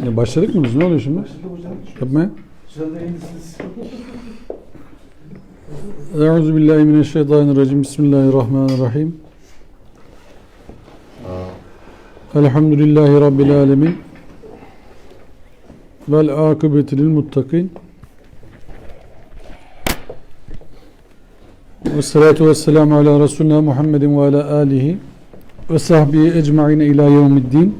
Ya başladık mı biz? Ne oluyor şimdi? Yapmaya. Euzubillahimineşşeytanirracim. Bismillahirrahmanirrahim. Elhamdülillahi Rabbil alemin. Vel akıbeti lil muttakin. Ve salatu ve selamu ala Resulina Muhammedin ve ala alihi ve sahbihi ecma'ine ila yevmiddin.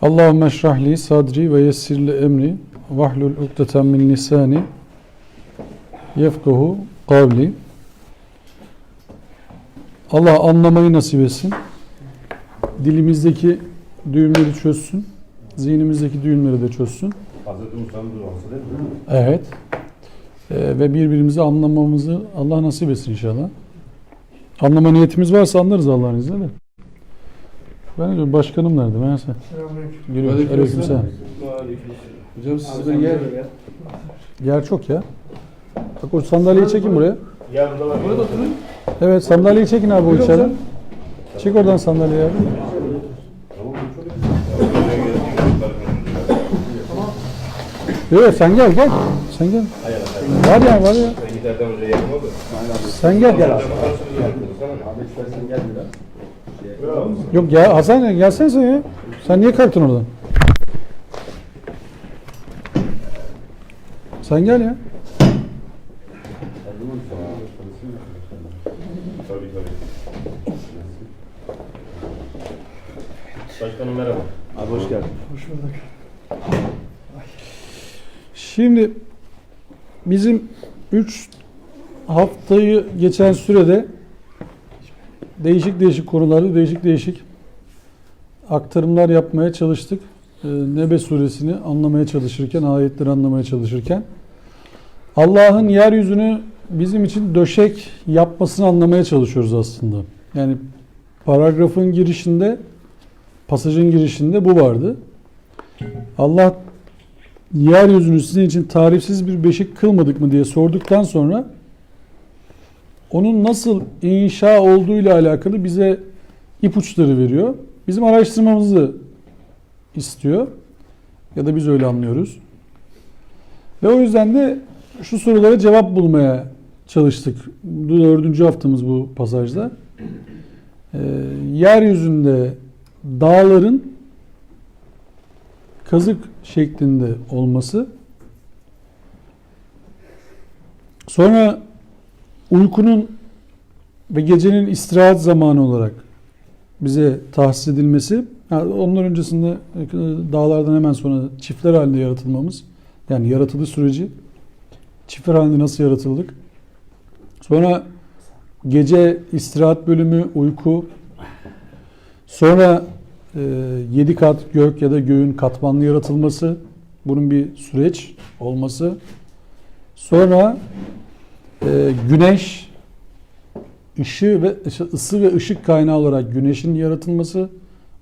Allahümme şrahli sadri ve yessirli emri vahlul ukdeten min lisani yefkahu kavli. Allah anlamayı nasip etsin. Dilimizdeki düğümleri çözsün. Zihnimizdeki düğümleri de çözsün. Hazreti Musa'nın duası değil mi? Evet. Ve birbirimizi anlamamızı Allah nasip etsin inşallah. Anlama niyetimiz varsa anlarız Allah'ın izniyle. Ben ne diyorum? Başkanım nerede? Meğerse. Geliyorum. Aleykümselam. Hocam siz de yer. Yer çok ya. Bak o sandalyeyi çekin buraya. Yarın var. Burada oturun. Evet, sandalyeyi çekin abi o içeriden. Çek oradan sandalyeyi abi. Yok sen gel gel. Sen gel. Var ya var ya. Ben giderden önce yarım oldu. Sen gel gel. Abi istersen gel biraz. Yok ya Hasan gelsene sen ya. Sen niye kalktın oradan? Sen gel ya. Tabii. Başkanım merhaba. Abi hoş geldin. Hoş bulduk. Şimdi bizim 3 haftayı geçen sürede değişik konularda değişik aktarımlar yapmaya çalıştık. Nebe suresini anlamaya çalışırken, ayetleri anlamaya çalışırken Allah'ın yeryüzünü bizim için döşek yapmasını anlamaya çalışıyoruz aslında. Yani paragrafın girişinde, pasajın girişinde bu vardı. Allah yeryüzünü sizin için tarifsiz bir beşik kılmadık mı diye sorduktan sonra onun nasıl inşa olduğuyla alakalı bize ipuçları veriyor. Bizim araştırmamızı istiyor. Ya da biz öyle anlıyoruz. Ve o yüzden de şu sorulara cevap bulmaya çalıştık. Bu 4. haftamız bu pasajda. Yeryüzünde dağların kazık şeklinde olması. Sonra uykunun ve gecenin istirahat zamanı olarak bize tahsis edilmesi. Ondan öncesinde dağlardan hemen sonra çiftler halinde yaratılmamız. Yani yaratılış süreci. Çiftler halinde nasıl yaratıldık? Sonra gece istirahat bölümü, uyku. Sonra 7 kat gök ya da göğün katmanlı yaratılması. Bunun bir süreç olması. Sonra güneş, ısı ve ışık kaynağı olarak güneşin yaratılması,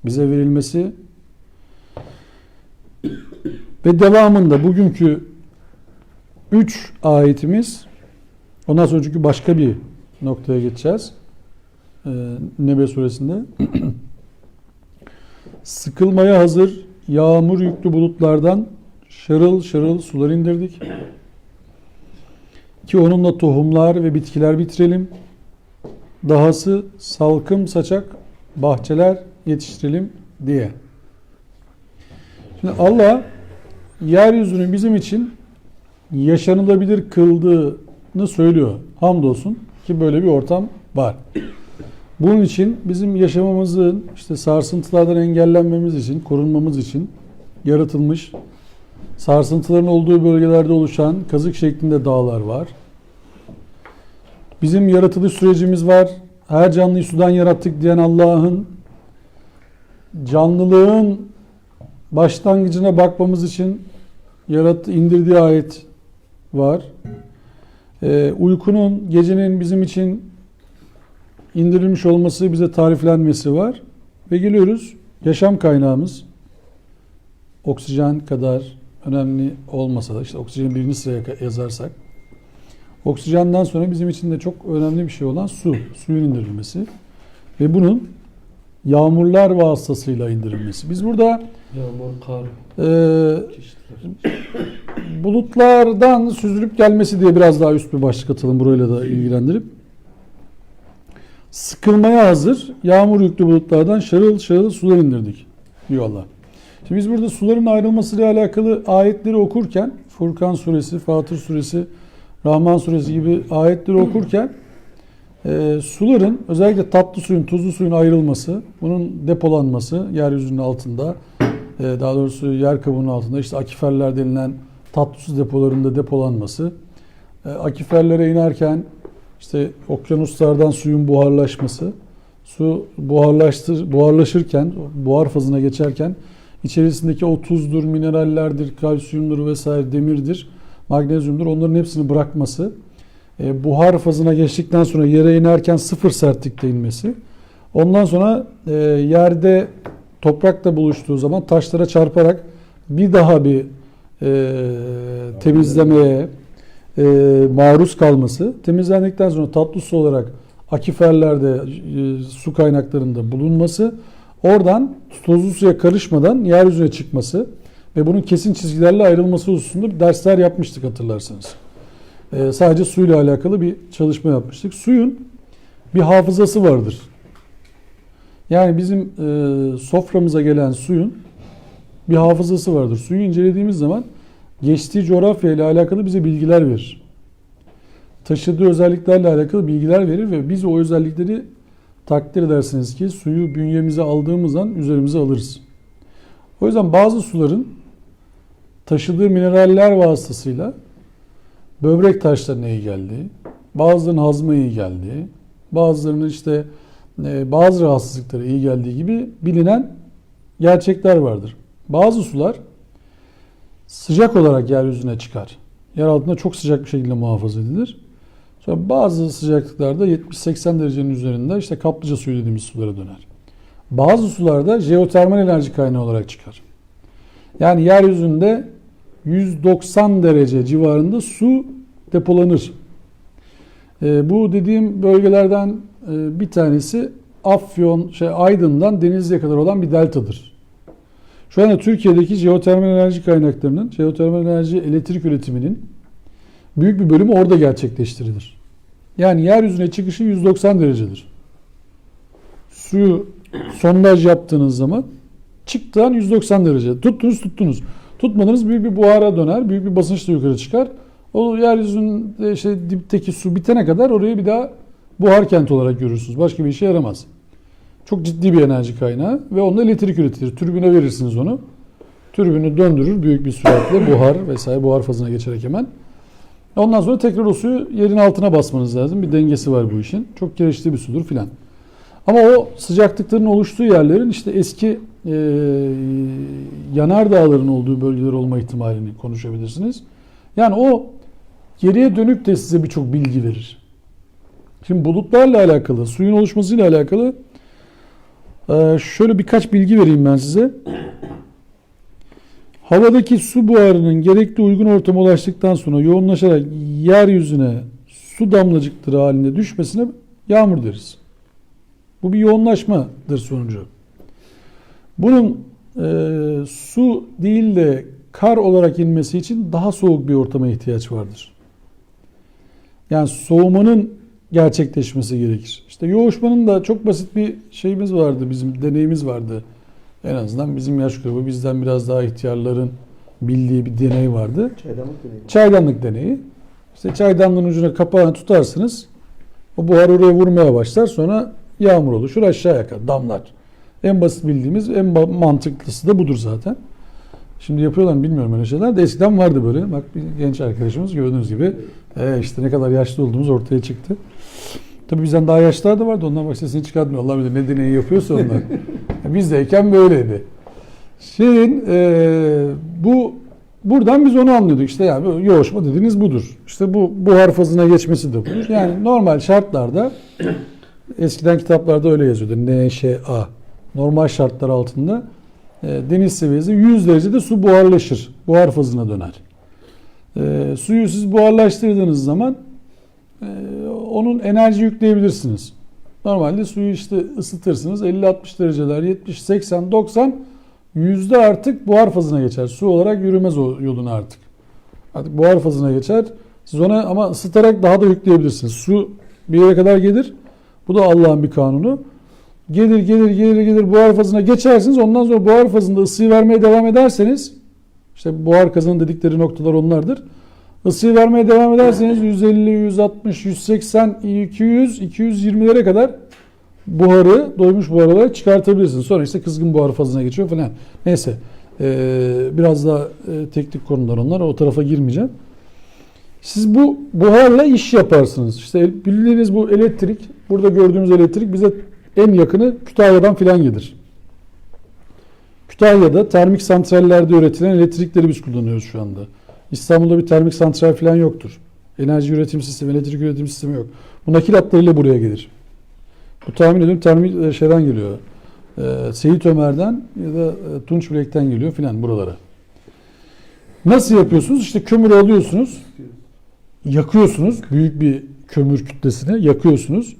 bize verilmesi ve devamında bugünkü 3 ayetimiz, ondan sonra çünkü başka bir noktaya geçeceğiz. Nebe suresinde sıkılmaya hazır yağmur yüklü bulutlardan şarıl şarıl sular indirdik ki onunla tohumlar ve bitkiler bitirelim. Dahası salkım saçak bahçeler yetiştirelim diye. Şimdi Allah yeryüzünü bizim için yaşanılabilir kıldığını söylüyor. Hamdolsun ki böyle bir ortam var. Bunun için bizim yaşamamızın işte sarsıntılardan engellenmemiz için, korunmamız için yaratılmış, sarsıntıların olduğu bölgelerde oluşan kazık şeklinde dağlar var. Bizim yaratılış sürecimiz var. Her canlıyı sudan yarattık diyen Allah'ın canlılığın başlangıcına bakmamız için indirdiği ayet var. Uykunun, gecenin bizim için indirilmiş olması, bize tariflenmesi var. Ve geliyoruz yaşam kaynağımız. Oksijen kadar önemli olmasa da işte oksijeni birinci sıraya yazarsak oksijenden sonra bizim için de çok önemli bir şey olan su. Suyun indirilmesi. Ve bunun yağmurlar vasıtasıyla indirilmesi. Biz burada Yağmur, kar, e, çeşitler. bulutlardan süzülüp gelmesi diye biraz daha üst bir başlık atalım burayla da ilgilendirip. Sıkılmaya hazır yağmur yüklü bulutlardan şarıl şarıl sular indirdik diyor Allah. Şimdi biz burada suların ayrılmasıyla alakalı ayetleri okurken Furkan suresi, Fatır suresi, Rahman suresi gibi ayetleri okurken suların özellikle tatlı suyun, tuzlu suyun ayrılması, bunun depolanması yeryüzünün altında, daha doğrusu yer kabuğunun altında işte akiferler denilen tatlı su depolarında depolanması, akiferlere inerken işte okyanuslardan suyun buharlaşması, su buharlaşırken, buhar fazına geçerken içerisindeki o tuzdur, minerallerdir, kalsiyumdur vesaire, demirdir, magnezyumdur, onların hepsini bırakması, buhar fazına geçtikten sonra yere inerken sıfır sertlikte inmesi, ondan sonra yerde toprakla buluştuğu zaman taşlara çarparak bir daha bir temizlemeye maruz kalması, temizlendikten sonra tatlı su olarak akiferlerde, su kaynaklarında bulunması, oradan tozlu suya karışmadan yeryüzüne çıkması ve bunun kesin çizgilerle ayrılması hususunda bir dersler yapmıştık hatırlarsanız. Sadece suyla alakalı bir çalışma yapmıştık. Suyun bir hafızası vardır. Yani bizim soframıza gelen suyun bir hafızası vardır. Suyu incelediğimiz zaman geçtiği coğrafya ile alakalı bize bilgiler verir. Taşıdığı özelliklerle alakalı bilgiler verir ve biz o özellikleri takdir edersiniz ki suyu bünyemize aldığımız an üzerimize alırız. O yüzden bazı suların taşıdığı mineraller vasıtasıyla böbrek taşlarına iyi geldiği, bazılarının hazma iyi geldiği, bazılarının işte bazı rahatsızlıklara iyi geldiği gibi bilinen gerçekler vardır. Bazı sular sıcak olarak yeryüzüne çıkar. Yer altında çok sıcak bir şekilde muhafaza edilir. Sonra bazı sıcaklıklarda 70-80 derecenin üzerinde işte kaplıca suyu dediğimiz sulara döner. Bazı sularda jeotermal enerji kaynağı olarak çıkar. Yani yeryüzünde 190 derece civarında su depolanır. Bu dediğim bölgelerden bir tanesi Afyon, Aydın'dan Denizli'ye kadar olan bir deltadır. Şu anda Türkiye'deki jeotermal enerji kaynaklarının, jeotermal enerji elektrik üretiminin büyük bir bölümü orada gerçekleştirilir. Yani yeryüzüne çıkışı 190 derecedir. Suyu sondaj yaptığınız zaman çıktığı an 190 derece. Tuttunuz. Tutmadınız, büyük bir buhara döner, büyük bir basınçla yukarı çıkar. O yeryüzünde dipteki su bitene kadar orayı bir daha buhar kent olarak görürsünüz. Başka bir işe yaramaz. Çok ciddi bir enerji kaynağı ve onunla elektrik üretilir. Türbüne verirsiniz onu. Türbünü döndürür büyük bir süratle, buhar vesaire, buhar fazına geçerek hemen. Ondan sonra tekrar o suyu yerin altına basmanız lazım. Bir dengesi var bu işin. Çok kireçli bir sudur filan. Ama o sıcaklıkların oluştuğu yerlerin işte eski yanardağların olduğu bölgeler olma ihtimalini konuşabilirsiniz. Yani o geriye dönük de size birçok bilgi verir. Şimdi bulutlarla alakalı, suyun oluşmasıyla alakalı şöyle birkaç bilgi vereyim ben size. Havadaki su buharının gerekli uygun ortama ulaştıktan sonra yoğunlaşarak yeryüzüne su damlacıkları halinde düşmesine yağmur deriz. Bu bir yoğunlaşmadır sonucu. Bunun su değil de kar olarak inmesi için daha soğuk bir ortama ihtiyaç vardır. Yani soğumanın gerçekleşmesi gerekir. İşte yoğuşmanın da çok basit bir şeyimiz vardı, bizim deneyimiz vardı. En azından bizim yaş grubu, bizden biraz daha ihtiyarların bildiği bir deney vardı. Çaydanlık deneyi. Çaydanlık deneyi. İşte çaydanlığın ucuna kapağını tutarsınız. O buhar oraya vurmaya başlar. Sonra yağmur oluşur, aşağıya kadar damlar. En basit bildiğimiz, en mantıklısı da budur zaten. Şimdi yapıyorlar mı bilmiyorum öyle şeyler de eskiden vardı böyle. Bak bir genç arkadaşımız gördüğünüz gibi işte ne kadar yaşlı olduğumuz ortaya çıktı. Tabii bizden daha yaşlılar da vardı. Ondan bak sesini çıkartmıyor. Allah bilir ne deneyi yapıyorsa onlar. Bizdeyken böyleydi. Buradan biz onu anlıyorduk. İşte yani yoğuşma dediğiniz budur. İşte bu buhar fazına geçmesi de budur. Yani normal şartlarda eskiden kitaplarda öyle yazıyordu. NŞA. Normal şartlar altında deniz seviyesi 100 derecede su buharlaşır. Buhar fazına döner. Suyu siz buharlaştırdığınız zaman onun enerji yükleyebilirsiniz. Normalde suyu işte ısıtırsınız 50-60 dereceler, 70, 80, 90 yüzde artık buhar fazına geçer. Su olarak yürümez o yolunu artık. Artık buhar fazına geçer. Siz ona ama ısıtarak daha da yükleyebilirsiniz. Su bir yere kadar gelir. Bu da Allah'ın bir kanunu. Gelir buhar fazına geçersiniz. Ondan sonra buhar fazında ısıyı vermeye devam ederseniz işte buhar kazanı dedikleri noktalar onlardır. Isıyı vermeye devam ederseniz 150, 160, 180, 200, 220'lere kadar buharı, doymuş buhar olarak çıkartabilirsiniz. Sonra işte kızgın buhar fazına geçiyor falan. Neyse. Biraz daha teknik konular onlar. O tarafa girmeyeceğim. Siz bu buharla iş yaparsınız. İşte bildiğiniz bu elektrik, burada gördüğümüz elektrik bize en yakını Kütahya'dan filan gelir. Kütahya'da termik santrallerde üretilen elektrikleri biz kullanıyoruz şu anda. İstanbul'da bir termik santral filan yoktur. Enerji üretim sistemi, elektrik üretim sistemi yok. Bu nakil hatlarıyla buraya gelir. Bu tahmin ediyorum termik şeyden geliyor. Seyit Ömer'den ya da Tunç Bilek'ten geliyor filan buralara. Nasıl yapıyorsunuz? İşte kömür alıyorsunuz. Yakıyorsunuz. Büyük bir kömür kütlesini yakıyorsunuz.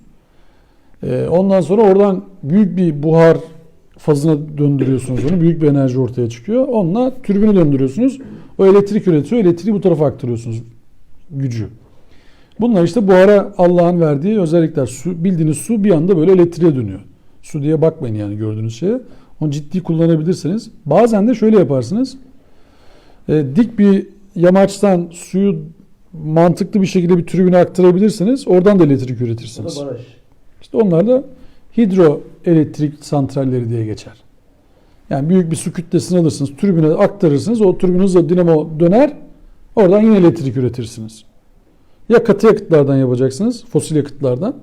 Ondan sonra oradan büyük bir buhar fazına döndürüyorsunuz onu. Büyük bir enerji ortaya çıkıyor. Onunla türbünü döndürüyorsunuz. O elektrik üretiyor. Elektriği bu tarafa aktarıyorsunuz. Gücü. Bunlar işte buhara Allah'ın verdiği özellikler. Su, bildiğiniz su bir anda böyle elektriğe dönüyor. Su diye bakmayın yani gördüğünüz şeye. Onu ciddi kullanabilirsiniz. Bazen de şöyle yaparsınız. Dik bir yamaçtan suyu mantıklı bir şekilde bir tribüne aktarabilirsiniz. Oradan da elektrik üretirsiniz. O da baraj. İşte onlar da hidroelektrik santralleri diye geçer. Yani büyük bir su kütlesini alırsınız, türbüne aktarırsınız. O türbün hızla dinamo döner. Oradan yine elektrik üretirsiniz. Ya katı yakıtlardan yapacaksınız, fosil yakıtlardan.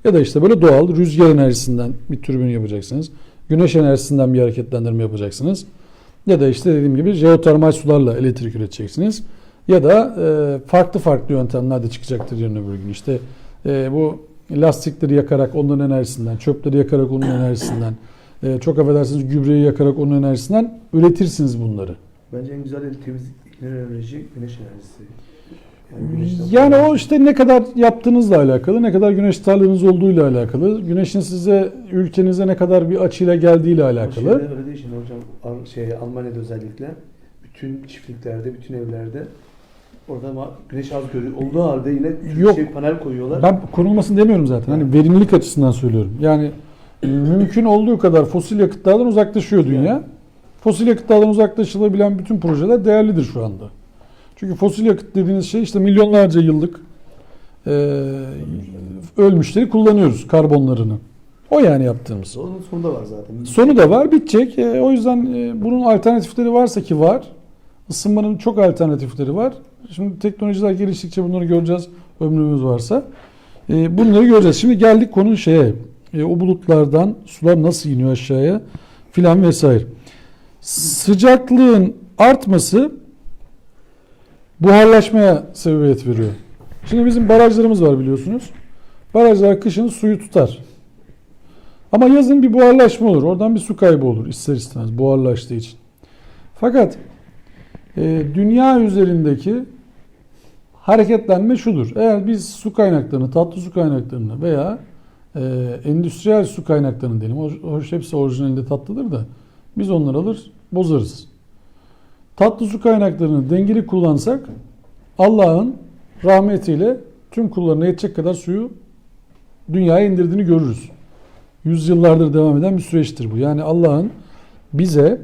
Ya da işte böyle doğal rüzgar enerjisinden bir türbün yapacaksınız. Güneş enerjisinden bir hareketlendirme yapacaksınız. Ya da işte dediğim gibi jeotermal sularla elektrik üreteceksiniz. Ya da farklı yöntemler de çıkacaktır yarın öbür gün. İşte bu lastikleri yakarak onların enerjisinden, çöpleri yakarak onun enerjisinden, çok affedersiniz gübreyi yakarak onun enerjisinden üretirsiniz bunları. Bence en güzel temiz enerji güneş enerjisi. Yani o işte ne kadar yaptığınızla alakalı, ne kadar güneş tarlanız olduğuyla alakalı, güneşin size ülkenize ne kadar bir açıyla geldiğiyle alakalı. Öyle değil şimdi hocam. Almanya'da özellikle bütün çiftliklerde, bütün evlerde orada güneş az görüyor. Olduğu halde yine Yok. panel koyuyorlar. Ben konulmasını demiyorum zaten. Hani verimlilik açısından söylüyorum. Yani mümkün olduğu kadar fosil yakıtlardan uzaklaşıyor dünya. Fosil yakıtlardan uzaklaşılabilen bütün projeler değerlidir şu anda. Çünkü fosil yakıt dediğiniz şey işte milyonlarca yıllık ölmüşleri kullanıyoruz karbonlarını. O yani yaptığımız. Onun sonu da var zaten. Sonu da var, bitecek. O yüzden bunun alternatifleri varsa ki var. Isınmanın çok alternatifleri var. Şimdi teknolojiler geliştikçe bunları göreceğiz ömrümüz varsa. Bunları göreceğiz. Şimdi geldik konu şeye. O bulutlardan sular nasıl iniyor aşağıya filan vesaire. Sıcaklığın artması buharlaşmaya sebebiyet veriyor. Şimdi bizim barajlarımız var biliyorsunuz. Barajlar kışın suyu tutar. Ama yazın bir buharlaşma olur. Oradan bir su kaybı olur ister istemez buharlaştığı için. Fakat dünya üzerindeki hareketlenme şudur. Eğer biz su kaynaklarını, tatlı su kaynaklarını veya endüstriyel su kaynaklarını diyelim. Hoş hepsi orijinalinde tatlıdır da biz onları alır bozarız. Tatlı su kaynaklarını dengeli kullansak Allah'ın rahmetiyle tüm kullarına yetecek kadar suyu dünyaya indirdiğini görürüz. Yüzyıllardır devam eden bir süreçtir bu. Yani Allah'ın bize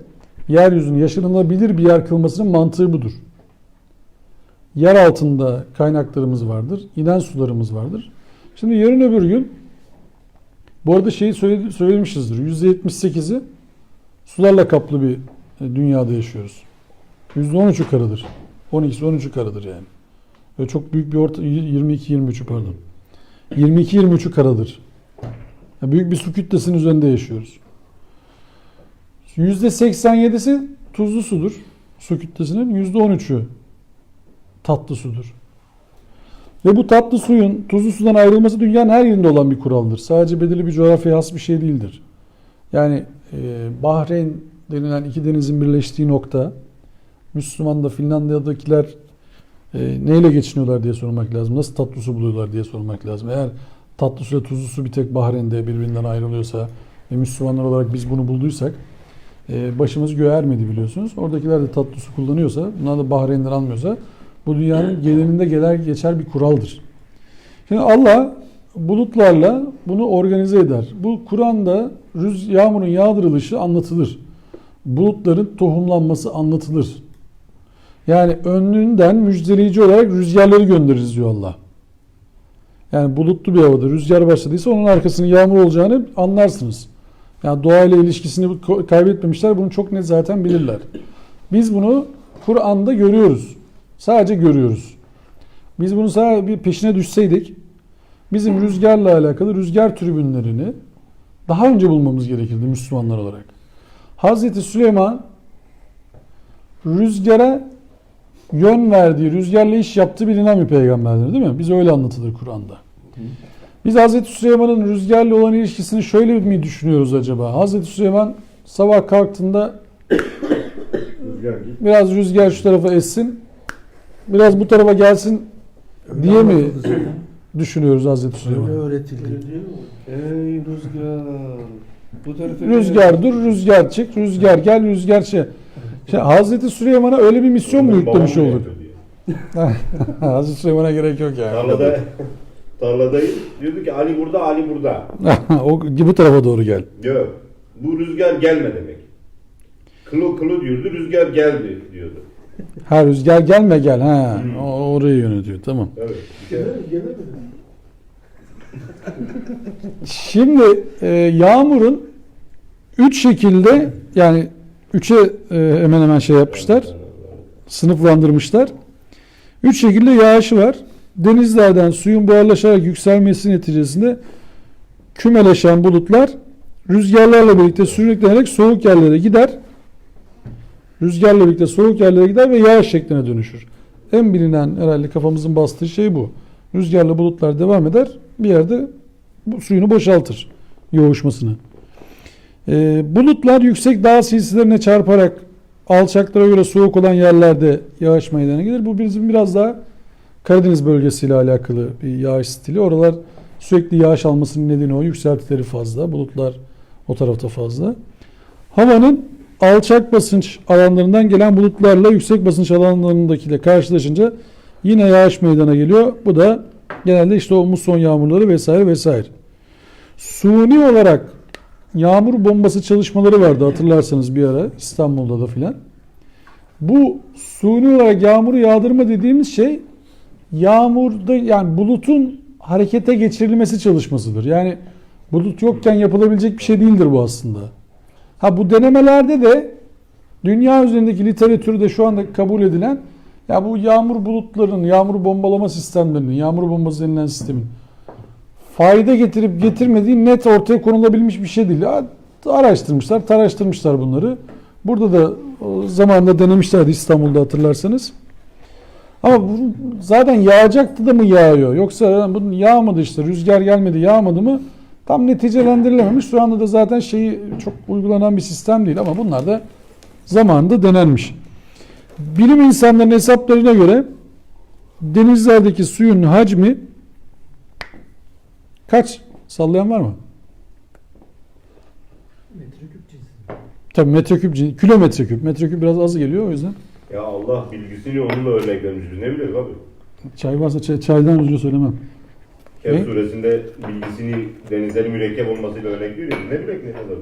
yeryüzünü yaşanılabilir bir yer kılmasının mantığı budur. Yer altında kaynaklarımız vardır, inen sularımız vardır. Şimdi yarın öbür gün bu arada şeyi söylemişizdir. %78'i sularla kaplı bir dünyada yaşıyoruz. %13'ü karadır. 12'si 13'ü karadır yani. Ve çok büyük bir 22-23'ü pardon. 22-23'ü karadır. Yani büyük bir su kütlesinin üzerinde yaşıyoruz. %87'si tuzlu sudur. Su kütlesinin %13'ü tatlı sudur. Ve bu tatlı suyun tuzlu sudan ayrılması dünyanın her yerinde olan bir kuraldır. Sadece belirli bir coğrafyaya has bir şey değildir. Yani Bahreyn denilen iki denizin birleştiği nokta, Müslüman da Finlandiya'dakiler neyle geçiniyorlar diye sormak lazım. Nasıl tatlı su buluyorlar diye sormak lazım. Eğer tatlı su ile tuzlu su bir tek Bahreyn'de birbirinden ayrılıyorsa ve Müslümanlar olarak biz bunu bulduysak başımız göğe ermedi biliyorsunuz. Oradakiler de tatlı su kullanıyorsa, bunlar da Bahreyn'den almıyorsa bu dünyanın genelinde geçer bir kuraldır. Şimdi Allah bulutlarla bunu organize eder. Bu Kur'an'da yağmurun yağdırılışı anlatılır. Bulutların tohumlanması anlatılır. Yani önünden müjdeleyici olarak rüzgarları göndeririz diyor Allah. Yani bulutlu bir havada rüzgar başladıysa onun arkasının yağmur olacağını anlarsınız. Yani doğayla ilişkisini kaybetmemişler. Bunu çok net zaten bilirler. Biz bunu Kur'an'da görüyoruz. Sadece görüyoruz. Biz bunu sadece bir peşine düşseydik bizim rüzgarla alakalı rüzgar tribünlerini daha önce bulmamız gerekirdi Müslümanlar olarak. Hazreti Süleyman rüzgara yön verdiği, rüzgarla iş yaptığı bilinen bir peygamberdir değil mi? Biz öyle anlatılır Kur'an'da. Biz Hazreti Süleyman'ın rüzgarla olan ilişkisini şöyle mi düşünüyoruz acaba? Hazreti Süleyman sabah kalktığında biraz rüzgar şu tarafa essin, biraz bu tarafa gelsin diye mi düşünüyoruz Hazreti Süleyman? Öyle öğretildi. Ey rüzgar. Bu tarafa Rüzgar dur, rüzgar çık, rüzgar gel, rüzgar şey. Hazreti Süleyman'a öyle bir misyon mu yüklemiş Babam olduk? yapıyor. Hazreti Süleyman'a gerek yok yani. Tarladayız. Diyordu ki Ali burada, Ali burada. O bu tarafa doğru gel. Yok. Bu rüzgar gelme demek. Kılı kılı diyordu, rüzgar geldi diyordu. Ha rüzgar gelme gel. Ha orayı yönetiyor. Tamam. Evet. Şimdi yağmurun 3 şekilde yani 3'e hemen hemen şey yapmışlar. Sınıflandırmışlar. 3 şekilde yağışı var. Denizlerden suyun buharlaşarak yükselmesi neticesinde kümeleşen bulutlar rüzgarlarla birlikte sürüklenerek soğuk yerlere gider. Rüzgarla birlikte soğuk yerlere gider ve yağış şekline dönüşür. En bilinen herhalde kafamızın bastığı şey bu. Rüzgarla bulutlar devam eder. Bir yerde bu suyunu boşaltır. Yoğuşmasını. Bulutlar yüksek dağ silsilerine çarparak alçaklara göre soğuk olan yerlerde yağış meydana gelir. Bu bizim biraz daha Karadeniz bölgesiyle alakalı bir yağış stili. Oralar sürekli yağış almasının nedeni o. Yükseltileri fazla. Bulutlar o tarafta fazla. Havanın alçak basınç alanlarından gelen bulutlarla yüksek basınç alanlarındakiyle karşılaşınca yine yağış meydana geliyor. Bu da genelde işte o muson yağmurları vesaire vesaire. Suni olarak yağmur bombası çalışmaları vardı hatırlarsanız bir ara İstanbul'da da filan. Bu suni olarak yağmuru yağdırma dediğimiz şey yağmurda yani bulutun harekete geçirilmesi çalışmasıdır. Yani bulut yokken yapılabilecek bir şey değildir bu aslında. Ha bu denemelerde de dünya üzerindeki literatürde şu anda kabul edilen ya bu yağmur bulutlarının, yağmur bombalama sistemlerinin, yağmur bombası denilen sistemin fayda getirip getirmediği net ortaya konulabilmiş bir şey değil. Araştırmışlar, taraştırmışlar bunları. Burada da zamanında denemişlerdi İstanbul'da hatırlarsanız. Ama bu zaten yağacaktı da mı yağıyor? Yoksa bunun yağmadı işte rüzgar gelmedi yağmadı mı? Tam neticelendirilememiş. Şu anda da zaten şeyi çok uygulanan bir sistem değil ama bunlar da zamanında denenmiş. Bilim insanlarının hesaplarına göre denizlerdeki suyun hacmi kaç? Sallayan var mı? Metreküp cinsi. Tabii metreküp, kilometreküp. Metreküp biraz az geliyor o yüzden. Ya Allah bilgisini onunla örnek vermiş. Biz ne biliyoruz abi? Çay varsa çaydan önce söylemem. Kehf Ne? suresinde bilgisini denizlerin mürekkep olmasıyla örnek veriyor. Ne bilek ne kadar?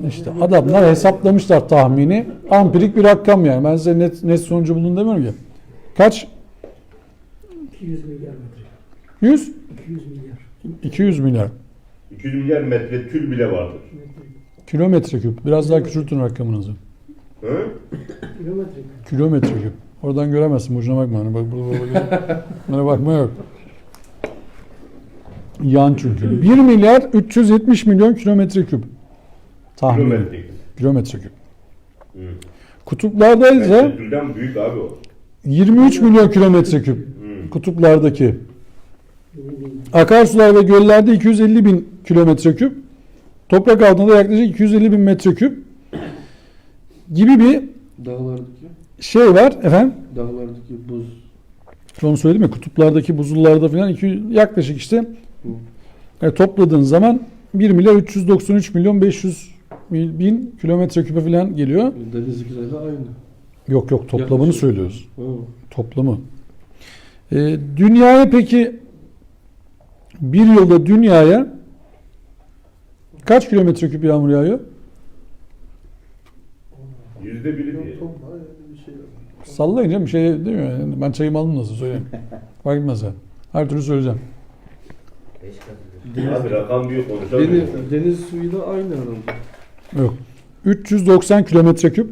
İşte adamlar hesaplamışlar tahmini. Ampirik bir rakam yani. Ben size net sonucu bulun demiyorum ki. Kaç? 200 milyar metre. 100? 200 milyar. 200 milyar. 200 milyar metre tül bile vardır. Kilometre küp. Biraz daha küçültün rakamınızı. Hı? Kilometre. Kilometre küp. Oradan göremezsin. Ucuna bakma. Hani bak burada. Bana bakma yok. Yan çünkü. 1 milyar 370 milyon kilometre küp. Tahmin. Kilometre. Kilometre küp. Hı. Kutuplarda ise Metre tülden büyük abi o. 23 milyon kilometre küp. Hı. Kutuplardaki. Akarsular ve göllerde 250 bin kilometre küp. Toprak altında yaklaşık 250 bin metre küp gibi bir Dağlardaki şey var efendim. dağlardaki buz Onu söyledim ya, kutuplardaki buzullarda falan yaklaşık işte topladığın zaman 1 milyar 393 milyon 500 bin kilometre küpe falan geliyor. Denizdekilerle aynı. Yok toplamını Yaklaşık. söylüyoruz. Hı. Toplamı. Dünyaya peki bir yılda dünyaya kaç kilometre küp yağmur yağıyor? %1'i diye. Sallayın canım, bir şey değil mi? Yani ben çayımı aldım, nasıl söyleyeyim. Fark etmez yani. Her türlü söyleyeceğim. Abi rakam büyük konuşamıyorum. Deniz suyuyla aynı herhalde. Yok. 390 kilometre küp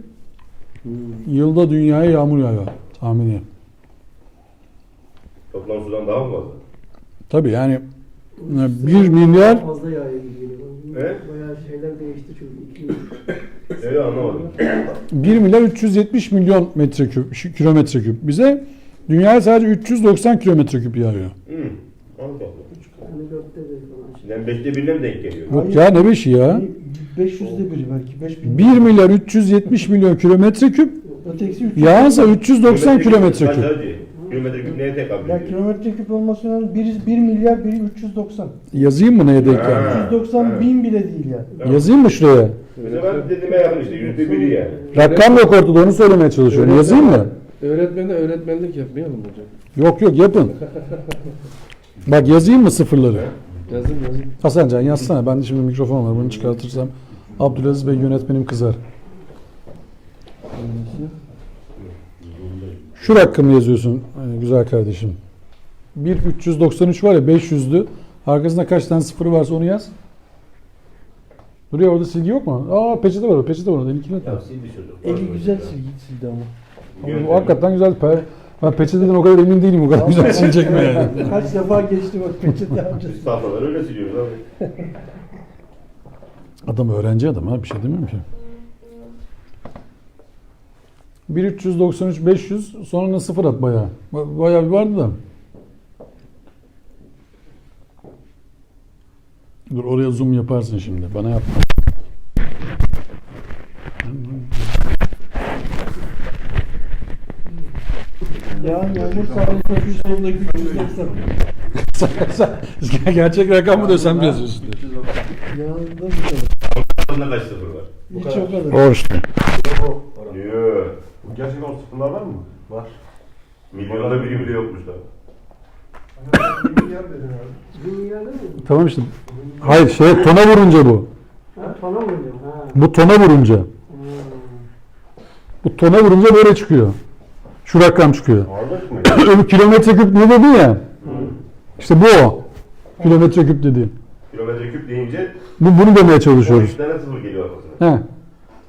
yılda dünyaya yağmur yağıyor tahmini. Toplam sudan daha mı fazla? Tabii yani 1 milyar Fazla yağıyor gibi geliyor. Evet. Bayağı şeyler değişti çünkü. Öyle anlamadım. 1 milyar 370 milyon kilometre küp. Bize dünyaya sadece 390 kilometre küp yağıyor. Allah Allah. Hani 4'te de falan. Şimdi 5'te 1'le mi denk geliyor? Yok ya, ne 5'i ya? 500'de biri belki 5000. 1 milyar 370 milyon kilometre küp Ötekisi 300. yağınsa 390 kilometre Kaç küp. hacı? Kilometre küp neye tekabül Ya ediyor? kilometre küp olması lazım. Biri 1 milyar, biri 390. Yazayım mı neye denk geldi? Ha. 390 Evet. bin bile değil ya. Yazayım mı şuraya? Mesela ben dediğime yakın işte %1'i yani. Rakam yok ortada, onu söylemeye çalışıyorum. Yazayım mı? Öğretmene öğretmenlik yapmayalım hocam. Yok yapın. Bak yazayım mı sıfırları? Yazın. Hasancan yazsana. Ben de şimdi mikrofon var. Bunu çıkartırsam Abdülaziz Bey yönetmenim kızar. Şu rakamı yazıyorsun güzel kardeşim. 393 var ya, 500'lü. Arkasında kaç tane sıfırı varsa onu yaz. Duruyor orada, silgi yok mu? Aa, peçete var. Peçete var orada. İlkini Ya sildi çocuk. Eli güzel sildi ama. Ama bu hakikaten güzel. Ben peçeteden o kadar emin değilim, o kadar güzel silecek mi yani. Kaç defa geçti bak peçete amca. Biz tahtaları öyle siliyoruz abi. Adam öğrenci adam ha, bir şey demiyorum ki. 1393 500 sonra sıfır at bayağı. Bayağı bir vardı da. Dur, oraya zoom yaparsın şimdi. Bana yapma. Ya yağmur sağlıkta şu sondaki 390. Gerçek rakam mı diyorsan bir yazıyorsun. Yağında bir kadar. Bunda kaç sıfır var? Hiç o kadar. O işte. Yok. Bu gerçekten o sıfırlar var mı? Var. Milyonda biri bile yokmuş da. 1 milyar dedin abi. 1 milyar değil mi? Tamam işte. Hayır, tona vurunca bu. Ha, tona mı hocam? Ha. Bu tona vurunca. Bu tona vurunca böyle çıkıyor. Şu rakam çıkıyor. Ağırlık mı? Öbür kilometre küp ne dedin ya? İşte bu o. Kilometre küp dediğim. Kilometre küp deyince Bunu demeye çalışıyoruz. 13 tane sıfır geliyor arkasına. He.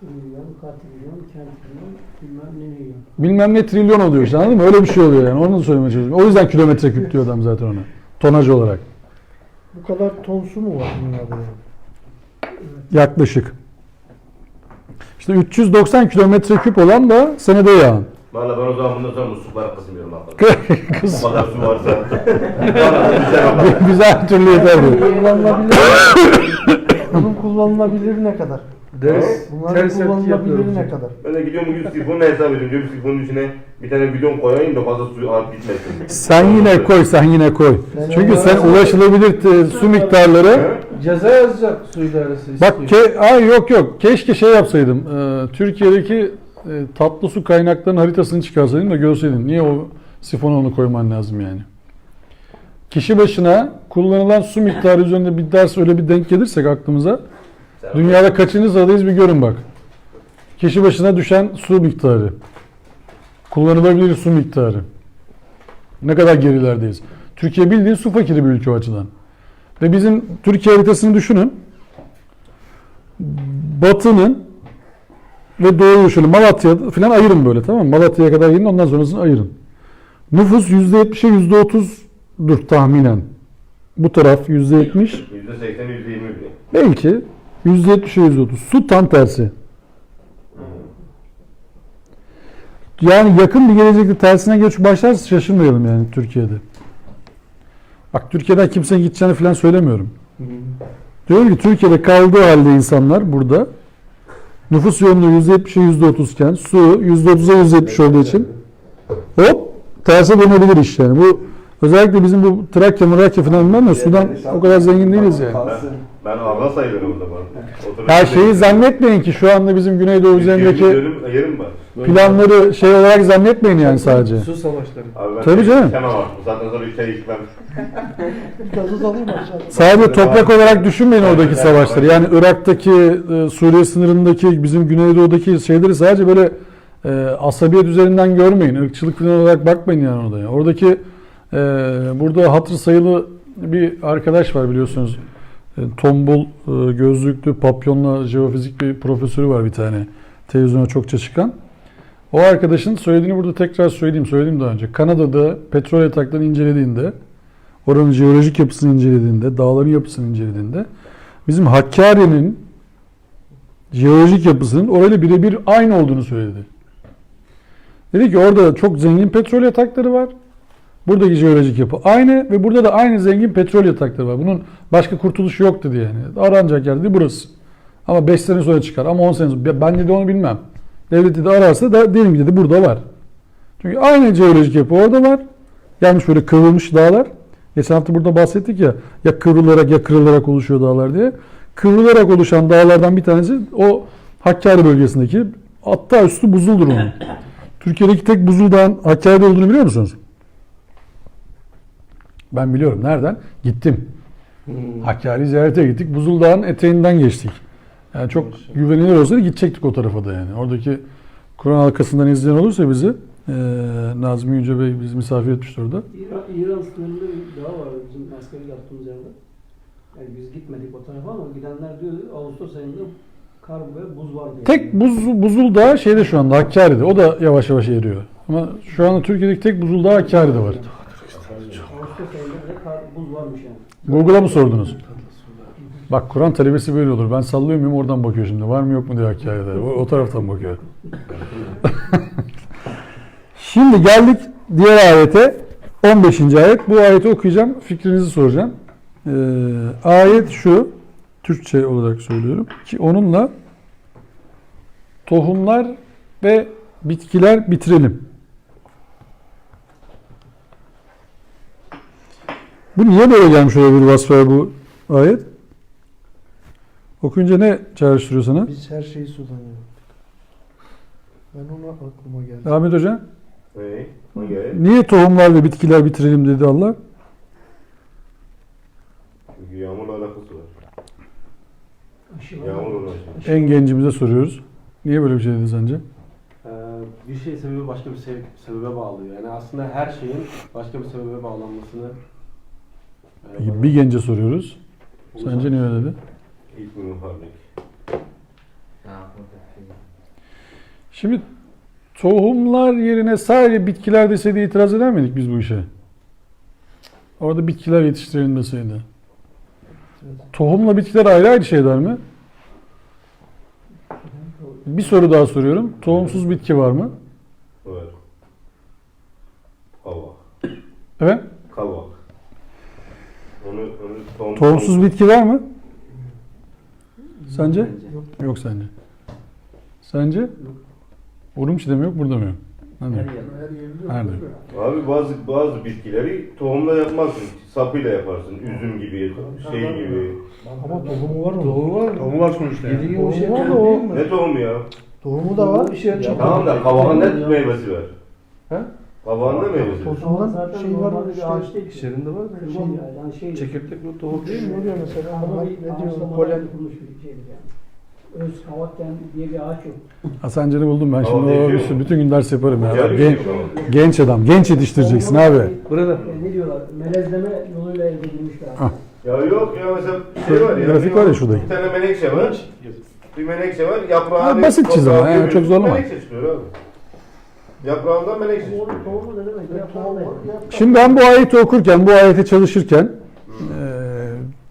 Milyon, katrilyon, kentilyon, bilmem ne yiyor. Bilmem ne trilyon oluyor işte, anladın mı? Öyle bir şey oluyor yani. Onu da söylemeye çalışıyorum. O yüzden kilometre küp diyor adam zaten ona. Tonaj olarak. Bu kadar ton su mu var dünyada ya? Yaklaşık. İşte 390 kilometre küp olan da senede yağan. Valla ben o zaman bundan sonra musluklara kısmıyorum hakikaten. Kız. O kadar su varsa. Bana güzel bakar. Güzel türlü yeter bu. Kullanılabilir. Bunun kullanılabilir ne kadar? Bunların Ters etki kullanılabilir yapıyoruz. ne kadar? Ben de gidiyorum bugün sifonla hesap ediyorum. Diyorum sifonun içine bir tane bidon koyayım da fazla suyu alıp gitmesin. Sen yine koy. Çünkü sen ulaşılabilir su miktarları. Ceza yazacak su idaresi Bak istiyor. yok. Keşke şey yapsaydım. Türkiye'deki tatlı su kaynaklarının haritasını çıkarsaydım da görseydin. Niye o sifona onu koyman lazım yani? Kişi başına kullanılan su miktarı üzerinde bir ders öyle bir denk gelirsek aklımıza, dünyada kaçıncı sıradayız bir görün bak. Kişi başına düşen su miktarı. Kullanılabilir su miktarı. Ne kadar gerilerdeyiz. Türkiye bildiğin su fakiri bir ülke o açıdan. Ve bizim Türkiye haritasını düşünün. Batı'nın ve Doğu'yu şöyle Malatya falan ayırın böyle, tamam mı? Malatya'ya kadar gidin, ondan sonrasını ayırın. Nüfus %70'e %30'dur tahminen. Bu taraf %70. %80, %20 bile. Belki %70'e %30. Su tam tersi. Yani yakın bir gelecekte tersine göç başlarsa şaşırmayalım yani Türkiye'de. Bak, Türkiye'den kimsenin gideceğini falan söylemiyorum. Diyorum ki Türkiye'de kaldığı halde insanlar burada nüfus yoğunluğu %70'e %30 iken su %30'a %70 olduğu için hop terse dönebilir iş yani. Bu özellikle bizim bu Trakya falan bilmem de sudan o kadar zengin değiliz yani. Ben ağla sayılırım o zaman. Her şeyi zannetmeyin ki şu anda bizim Güneydoğu üzerindeki yerim var. planları şey olarak zannetmeyin yani sadece. Su savaşları. Abi ben Tabii canım. Hemen var. Bu saatten sonra ülkeyi yıkmam. Gazoz alayım aşağıda. Sadece toprak olarak düşünmeyin oradaki savaşları. Yani Irak'taki, Suriye sınırındaki, bizim Güneydoğu'daki şeyleri sadece böyle asabiyet üzerinden görmeyin. Irkçılık falan olarak bakmayın yani orada. Oradaki burada hatırı sayılı bir arkadaş var biliyorsunuz. Tombul, gözlüklü, papyonla jeofizik bir profesörü var bir tane. Televizyona çokça çıkan. O arkadaşın söylediğini burada tekrar söyledim daha önce. Kanada'da petrol yataklarını incelediğinde, oranın jeolojik yapısını incelediğinde, dağların yapısını incelediğinde bizim Hakkari'nin jeolojik yapısının orayla birebir aynı olduğunu söyledi. Dedi ki orada çok zengin petrol yatakları var. Buradaki jeolojik yapı aynı ve burada da aynı zengin petrol yatakları var. Bunun başka kurtuluşu yok dedi yani. Aranacak yer dedi burası. Ama 5 sene sonra çıkar ama 10 sene sonra. Ben dedi onu bilmem. Devlet dedi ararsa da diyelim ki dedi burada var. Çünkü aynı jeolojik yapı orada var. Gelmiş böyle kıvrılmış dağlar. Geçen hafta burada bahsettik ya kıvrılarak ya kırılarak oluşuyor dağlar diye. Kıvrılarak oluşan dağlardan bir tanesi o Hakkari bölgesindeki, hatta üstü buzuldur onun. Türkiye'deki tek buzul dağın Hakkari'de olduğunu biliyor musunuz? Ben biliyorum. Nereden? Gittim. Hakkari'yi ziyarete gittik. Buzul Dağı'nın eteğinden geçtik. Yani çok güvenilir olsaydı gidecektik o tarafa da yani. Oradaki Kur'an halkasından izleyen olursa bizi Nazmi Yüce Bey bizi misafir etmişti orada. İran sınırında bir dağ var bizim askerlik yaptığımız yerde. Yani biz gitmedik o tarafa ama gidenler diyor Ağustos ayında kar ve buz var diyor. Tek buzul dağı şeyde şu anda Hakkari'de. O da yavaş yavaş eriyor. Ama şu anda Türkiye'deki tek buzul dağı Hakkari'de var. Ağustos ayında bile kar, buz varmış yani. Google'a mı sordunuz? Bak Kur'an talebesi böyle olur. Ben sallıyor muyum oradan bakıyor şimdi. Var mı yok mu diyor Hakkari'de. O taraftan bakıyor. Şimdi geldik diğer ayete. 15. ayet. Bu ayeti okuyacağım. Fikrinizi soracağım. Ayet şu. Türkçe olarak söylüyorum. Ki onunla tohumlar ve bitkiler bitirelim. Bu niye böyle gelmiş olabilir vasfaya bu ayet? Okuyunca ne çağrıştırıyor sana? Biz her şeyi sudan yaptık. Ben ona aklıma geldi. Ahmet Hoca, Hangi? niye tohumlar ve bitkiler bitirelim dedi Allah? Çünkü yağmurla alakası var. Aşılar Yağmur var. uğraşıyor. En gencimize soruyoruz. Niye böyle bir şey dedi sence? Bir şey sebebi başka bir sebebe bağlıyor. Yani aslında her şeyin başka bir sebebe bağlanmasını Bir gence soruyoruz. Sence niye öyle dedi? İlk müharrik. Şimdi tohumlar yerine sadece bitkiler deseydi itiraz eder miydik biz bu işe? Orada bitkiler yetiştirelim deseydi. Tohumla bitkiler ayrı ayrı şeyler mi? Bir soru daha soruyorum. Tohumsuz bitki var mı? Var. Kavak. Evet. Kavak. Onu Tohumsuz bitki var mı? Sence? Yok sence. Sence? Urumçi'de mi yok, burada mı yok? Nerede? Nerede? Abi bazı bitkileri tohumla yapmazsın. Sapıyla yaparsın. Üzüm gibi, şey gibi. Ama tohumu var mı? Tohumu var sonuçta. Yani. Yediğin o şey Tohumu var var da o. Ne tohumu ya? Tohumu da var. Tamam da kavağın ne meyvesi var? He? Kavağın ne meyvesi var? Tohumundan Zaten şey var normalde bir işte. ağaç değil. İçlerinde var da Kırmam yani şey. çekirdekli tohum Değil mi? Ne diyor mesela? Ama Ama bir ne diyor? ağaçlamadan Polen. yapılmış bir şeydir yani. Öz kavakken diye bir ağaç yok. Hasancan'ı buldum ben şimdi. Ama değil mi? Bütün gün ders yaparım ya. Güzel bir Gen- şey bu. genç adam. Genç yetiştireceksin Tohumu abi. Burada. Ne diyorlar? Melezleme yoluyla elde edilmiş bir ağaç. Ah. Ya yok ya mesela şey var ya. Grafik var ya şuradaki. Bir tane menekşe var. Bir menekşe var. Yaprağı Ha, basit çizim ama yani çok zorlama. Menekşe çıkıyor abi. Yaprağından menekşe çıkıyor. Tohumu ne demek? Ya tohumu. Şimdi ben bu ayeti okurken, bu ayete çalışırken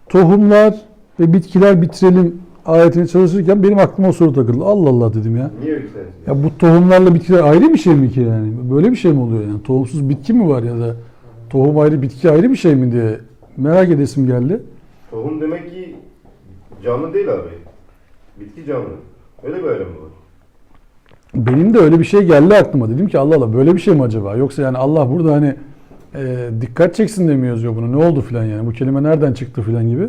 tohumlar ve bitkiler bitirelim ayetini çalışırken benim aklıma o soru takıldı. Allah Allah dedim ya. Niye yükselsin? Ya bu tohumlarla bitkiler ayrı bir şey mi ki yani? Böyle bir şey mi oluyor yani? Tohumsuz bitki mi var ya da tohum ayrı bitki ayrı bir şey mi diye merak edesim geldi. Tohum demek ki canlı değil abi. Bitki canlı. Öyle bir ayrım var. benim de öyle bir şey geldi aklıma. Dedim ki Allah Allah böyle bir şey mi acaba? Yoksa yani Allah burada hani dikkat çeksin diye mi yazıyor bunu? Ne oldu filan yani? Bu kelime nereden çıktı filan gibi.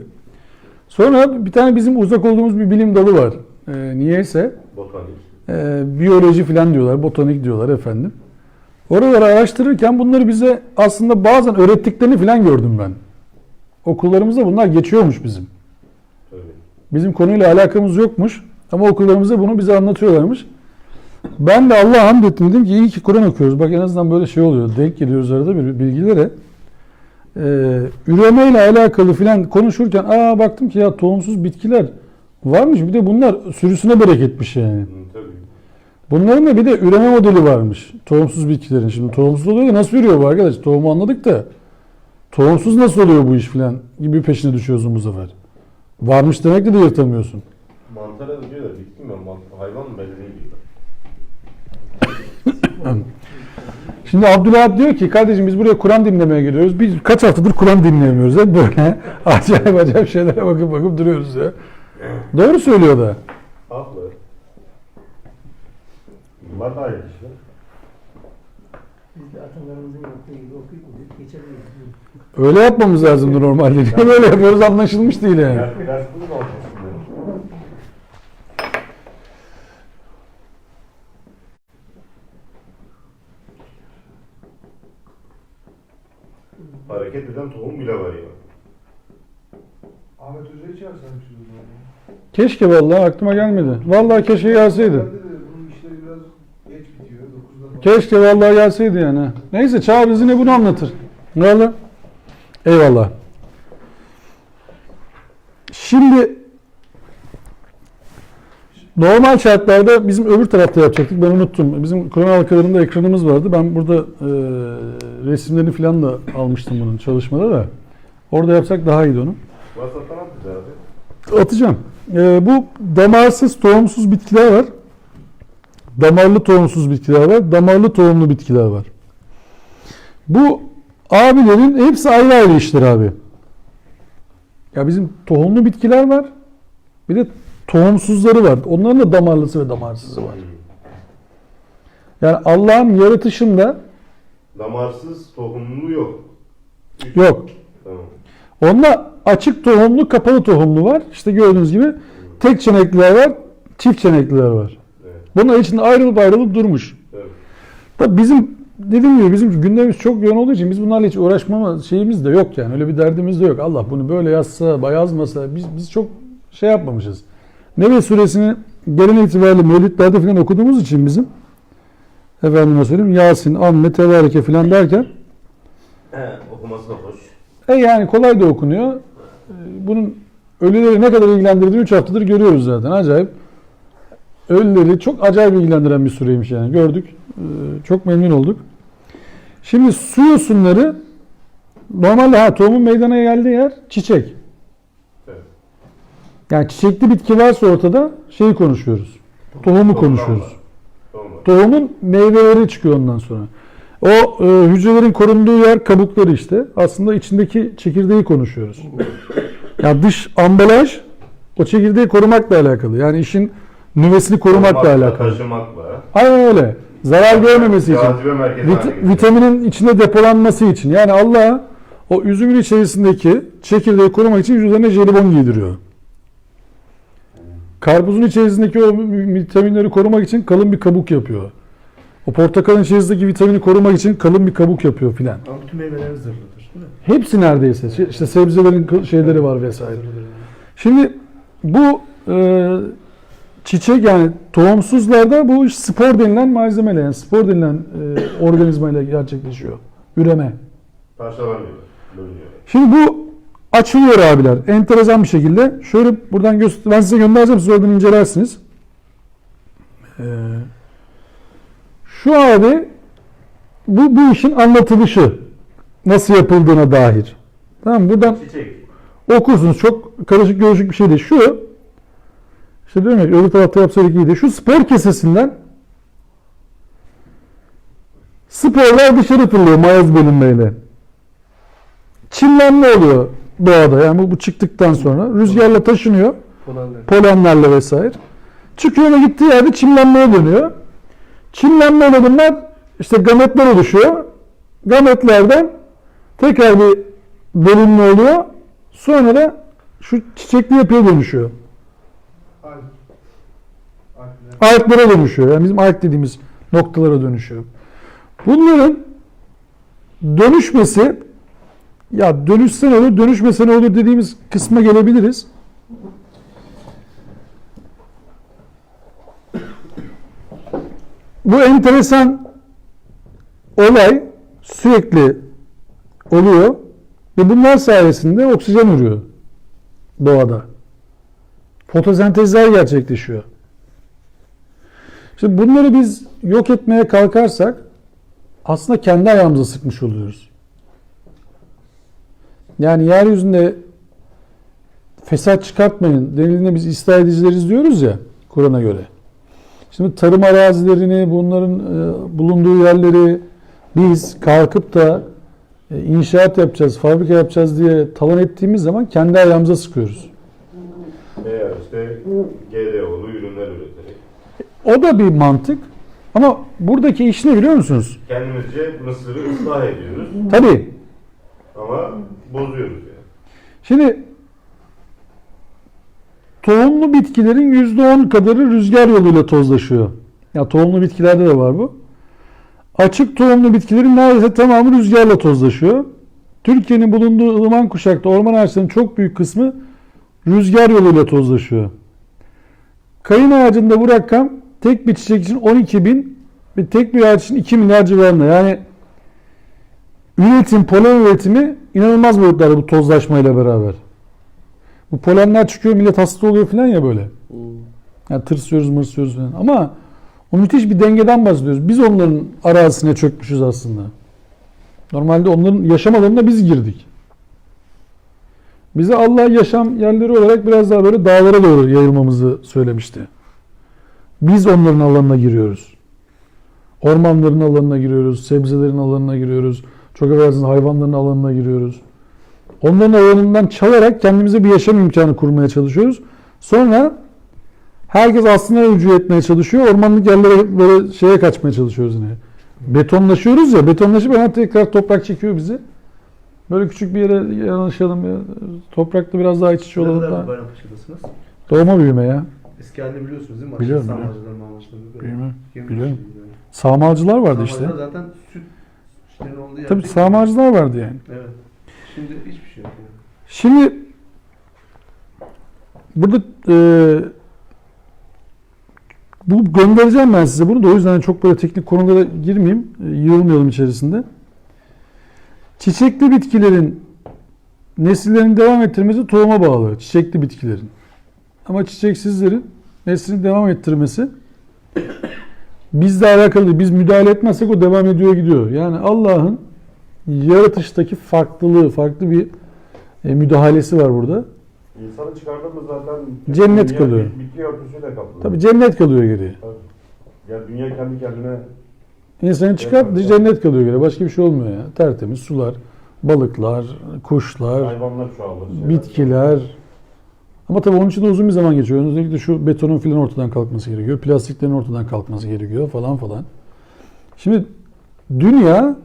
Sonra bir tane bizim uzak olduğumuz bir bilim dalı var. Niyeyse Botanik. biyoloji filan diyorlar, botanik diyorlar efendim. Oraları araştırırken bunları bize aslında bazen öğrettiklerini filan gördüm ben. Okullarımızda bunlar geçiyormuş bizim. Tabii. Bizim konuyla alakamız yokmuş ama okullarımızda bunu bize anlatıyorlarmış. Ben de Allah'a hamd ettim, dedim ki iyi ki Kur'an okuyoruz. Bak en azından böyle şey oluyor. Denk geliyoruz arada bir bilgilere. Üremeyle alakalı filan konuşurken baktım ki ya tohumsuz bitkiler varmış. Bir de bunlar sürüsüne bereketmiş yani. Tabii. Bunların da bir de üreme modeli varmış. Tohumsuz bitkilerin. Şimdi tohumsuz oluyor da nasıl ürüyor bu arkadaş? Tohumu anladık da tohumsuz nasıl oluyor bu iş filan gibi peşine düşüyorsun bu sefer. Varmış demekle de yırtamıyorsun. Mantara da diyorlar, bitki mi? Hayvan mı belli değil diyorlar. Şimdi Abdülhab diyor ki kardeşim biz buraya Kur'an dinlemeye geliyoruz. Biz kaç haftadır Kur'an dinleyemiyoruz. Hep böyle acayip şeylere bakıp duruyoruz ya. Doğru söylüyor da. Haklı. Bunlar da aynı işte. Biz de atalarımızın yaptığı gibi okuyup geçebiliriz. Öyle yapmamız lazımdı normalde. Niye böyle yapıyoruz anlaşılmış değil yani. Ders bunu da olmasın dedim. Hareket eden tohum bile var ya. Ahmet Hoca'yı çağırsan şimdi. Keşke vallahi aklıma gelmedi. Vallahi keşke gelseydi. Bunun işleri biraz geç bitiyor. 9'da falan. Keşke vallahi gelseydi yani. Neyse çağır bizi ne bunu anlatır. Ne oldu? Eyvallah. Şimdi normal şartlarda bizim öbür tarafta yapacaktık. Ben unuttum. Bizim Kur'an halkalarında ekranımız vardı. Ben burada resimlerini falan da almıştım bunun çalışmada da. Orada yapsak daha iyiydi onu. WhatsApp'tan at bize abi. Atacağım. Bu damarsız tohumsuz bitkiler var. Damarlı tohumsuz bitkiler var. Damarlı tohumlu bitkiler var. Bu abilerin hepsi ayrı ayrı işler abi. Ya bizim tohumlu bitkiler var. Bir de tohumsuzları var. Onların da damarlısı ve damarsızı var. Yani Allah'ın yaratışında Damarsız tohumlu yok. yok. Tamam. Onda açık tohumlu, kapalı tohumlu var. İşte gördüğünüz gibi tek çenekliler var, çift çenekliler var. Evet. Bunlar içinde ayrılıp durmuş. Evet. Tabii bizim dediğim gibi bizim gündemimiz çok yoğun olduğu için biz bunlarla hiç uğraşmama şeyimiz de yok yani. Öyle bir derdimiz de yok. Allah bunu böyle yazsa, yazmasa biz çok şey yapmamışız. Nebe suresini gelen itibariyle mevlütlerde falan okuduğumuz için bizim efendime söyleyeyim Yasin, Amme, Tebareke falan derken Okuması da hoş. yani kolay da okunuyor. Bunun ölüleri ne kadar ilgilendirdiğini 3 haftadır görüyoruz zaten. Acayip. Ölüleri çok acayip ilgilendiren bir sureymiş yani. Gördük. Çok memnun olduk. Şimdi su yosunları normalde tohumun meydana geldiği yer çiçek. Evet. Yani çiçekli bitki varsa ortada şeyi konuşuyoruz. Tohumu konuşuyoruz. Tamam. Tohumun meyveleri çıkıyor ondan sonra. O hücrelerin korunduğu yer kabukları işte. Aslında içindeki çekirdeği konuşuyoruz. Yani dış ambalaj o çekirdeği korumakla alakalı. Yani işin nüvesini korumakla alakalı. Taşımakla. Aynen öyle. Zarar görmemesi için. Cazibe merkezi haline getiriyor. Vitaminin içinde depolanması için. Yani Allah o üzümün içerisindeki çekirdeği korumak için üzerine jelibon giydiriyor. Karpuzun içerisindeki o vitaminleri korumak için kalın bir kabuk yapıyor. O portakalın içerisindeki vitamini korumak için kalın bir kabuk yapıyor filan. Ama bütün meyveler zırhlıdır değil mi? Hepsi neredeyse. İşte sebzelerin şeyleri var vesaire. Şimdi bu çiçek yani tohumsuzlarda bu iş spor denilen malzemeyle yani spor denilen organizmayla gerçekleşiyor. Üreme. Parçalanıyor. Bölünüyor. Şimdi bu açılıyor abiler. Enteresan bir şekilde. Şöyle buradan ben size göndereceğim. Siz oradan incelersiniz. Şu abi bu işin anlatılışı. Nasıl yapıldığına dair. Tamam buradan Çiçek. okursunuz. Çok karışık görüşük bir şey değil. Şu işte diyorum ya öbür tarafta yapsaydık iyiydi. Şu spor kesesinden sporlar dışarı fırlıyor mayaz bölünmeyle. Çimlenme oluyor doğada. Yani bu çıktıktan sonra rüzgarla taşınıyor. Polenlerle vesaire. Çıkıyor ve gittiği yerde çimlenmeye dönüyor. Çimlenmeyle bunlar işte gametler oluşuyor. Gametlerden tekrar bir bölünme oluyor. Sonra da şu çiçekli yapıya dönüşüyor. Alp. Alpler. Alplere dönüşüyor. Yani bizim alp dediğimiz noktalara dönüşüyor. Bunların dönüşmesi, ya dönüşse ne olur, dönüşmese ne olur dediğimiz kısma gelebiliriz. Bu enteresan olay sürekli oluyor ve bunlar sayesinde oksijen ürüyor doğada. Fotosentezler gerçekleşiyor. Şimdi bunları biz yok etmeye kalkarsak aslında kendi ayağımıza sıkmış oluyoruz. Yani yeryüzünde fesat çıkartmayın denildiğinde biz ıslah edicileriz diyoruz ya Kur'an'a göre. Şimdi tarım arazilerini, bunların bulunduğu yerleri biz kalkıp da inşaat yapacağız, fabrika yapacağız diye talan ettiğimiz zaman kendi ayağımıza sıkıyoruz. Veya işte GDO'lu ürünler üreterek. O da bir mantık. Ama buradaki iş ne biliyor musunuz? Kendimizce Mısır'ı ıslah ediyoruz Tabii. ama bozuyoruz yani. Şimdi tohumlu bitkilerin %10 kadarı rüzgar yoluyla tozlaşıyor. Ya tohumlu bitkilerde de var bu. Açık tohumlu bitkilerin neredeyse tamamı rüzgarla tozlaşıyor. Türkiye'nin bulunduğu ılıman kuşakta orman ağaçlarının çok büyük kısmı rüzgar yoluyla tozlaşıyor. Kayın ağacında bu rakam tek bir çiçek için 12.000 ve tek bir ağaç için 2 milyar civarında. Yani polen üretimi inanılmaz boyutlarda bu tozlaşmayla beraber. Bu polenler çıkıyor, millet hasta oluyor falan ya böyle. Yani tırsıyoruz, mırsıyoruz falan. Ama o müthiş bir dengeden bahsediyoruz. Biz onların arazisine çökmüşüz aslında. Normalde onların yaşam alanına biz girdik. Bize Allah yaşam yerleri olarak biraz daha böyle dağlara doğru yayılmamızı söylemişti. Biz onların alanına giriyoruz. Ormanların alanına giriyoruz, sebzelerin alanına giriyoruz. Çok affedersiniz hayvanların alanına giriyoruz. Onların alanından çalarak kendimize bir yaşam imkanı kurmaya çalışıyoruz. Sonra herkes aslında rücu etmeye çalışıyor. Ormanlık yerlere böyle şeye kaçmaya çalışıyoruz yine. Betonlaşıyoruz ya, betonlaşıp hemen tekrar toprak çekiyor bizi. Böyle küçük bir yere yanaşalım ya. Toprakta biraz daha iç içe olalım Ne da. kadar Bayrampaşa'dasınız? Doğma büyüme ya. Eski halini biliyorsunuz değil mi? Biliyorum, Sağmacılar, mağmacılar. Bilmiyorum. Biliyorum. Biliyorum. Sağmalcılar vardı işte. Sağmacılar zaten süt işlerin olduğu yer Tabii değil mi? sağmalcılar vardı yani. Evet. Şimdi hiçbir şey yok yani. Şimdi burada bu göndereceğim ben size bunu da o yüzden çok böyle teknik konulara girmeyeyim. Yığılmayalım içerisinde. Çiçekli bitkilerin nesillerini devam ettirmesi tohuma bağlı. Çiçekli bitkilerin. Ama çiçeksizlerin neslini devam ettirmesi bizle alakalı değil. Biz müdahale etmezsek o devam ediyor gidiyor. Yani Allah'ın yaratıştaki farklılığı, farklı bir müdahalesi var burada. İnsanı çıkardığımız zaten Cennet dünya kalıyor. Bitki örtüsüyle kaplı. Tabii cennet kalıyor geriye. Ya dünya kendi kendine İnsanı çıkartınca cennet kalıyor geriye. Başka bir şey olmuyor ya. Tertemiz sular, balıklar, kuşlar, hayvanlar çoğalır. şeyler. bitkiler. Ama tabii onun için de uzun bir zaman geçiyor. Özellikle şu betonun filan ortadan kalkması gerekiyor. Plastiklerin ortadan kalkması gerekiyor falan falan. Şimdi dünya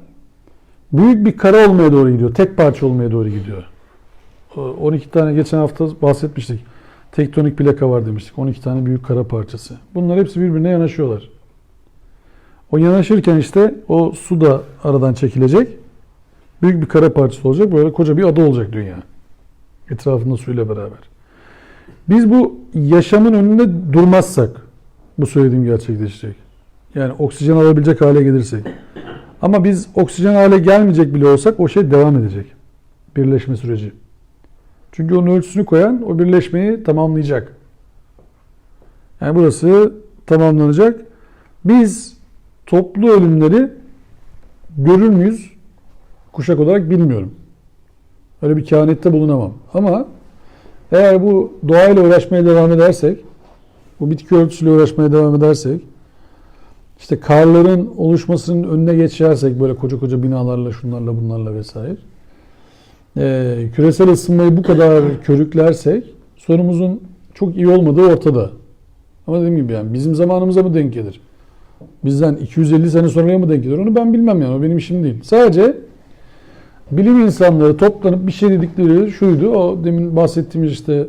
büyük bir kara olmaya doğru gidiyor. Tek parça olmaya doğru gidiyor. 12 tane geçen hafta bahsetmiştik. Tektonik plaka var demiştik. 12 tane büyük kara parçası. Bunlar hepsi birbirine yanaşıyorlar. O yanaşırken işte o su da aradan çekilecek. Büyük bir kara parçası olacak. Böyle koca bir ada olacak dünya. Etrafında suyla beraber. Biz bu yaşamın önünde durmazsak bu söylediğim gerçekleşecek. Yani oksijen alabilecek hale gelirsek. Ama biz oksijen hale gelmeyecek bile olsak o şey devam edecek. Birleşme süreci. Çünkü onun ölçüsünü koyan o birleşmeyi tamamlayacak. Yani burası tamamlanacak. Biz toplu ölümleri görür müyüz? Kuşak olarak bilmiyorum. Öyle bir kehanette bulunamam. Ama eğer bu doğayla uğraşmaya devam edersek, bu bitki örtüsüyle uğraşmaya devam edersek, işte karların oluşmasının önüne geçersek böyle koca koca binalarla, şunlarla, bunlarla vesaire, küresel ısınmayı bu kadar körüklersek sorumuzun çok iyi olmadığı ortada. Ama dediğim gibi yani bizim zamanımıza mı denk gelir? Bizden 250 sene sonraya mı denk gelir onu ben bilmem yani. O benim işim değil. Sadece bilim insanları toplanıp bir şey dedikleri şuydu. O demin bahsettiğimiz işte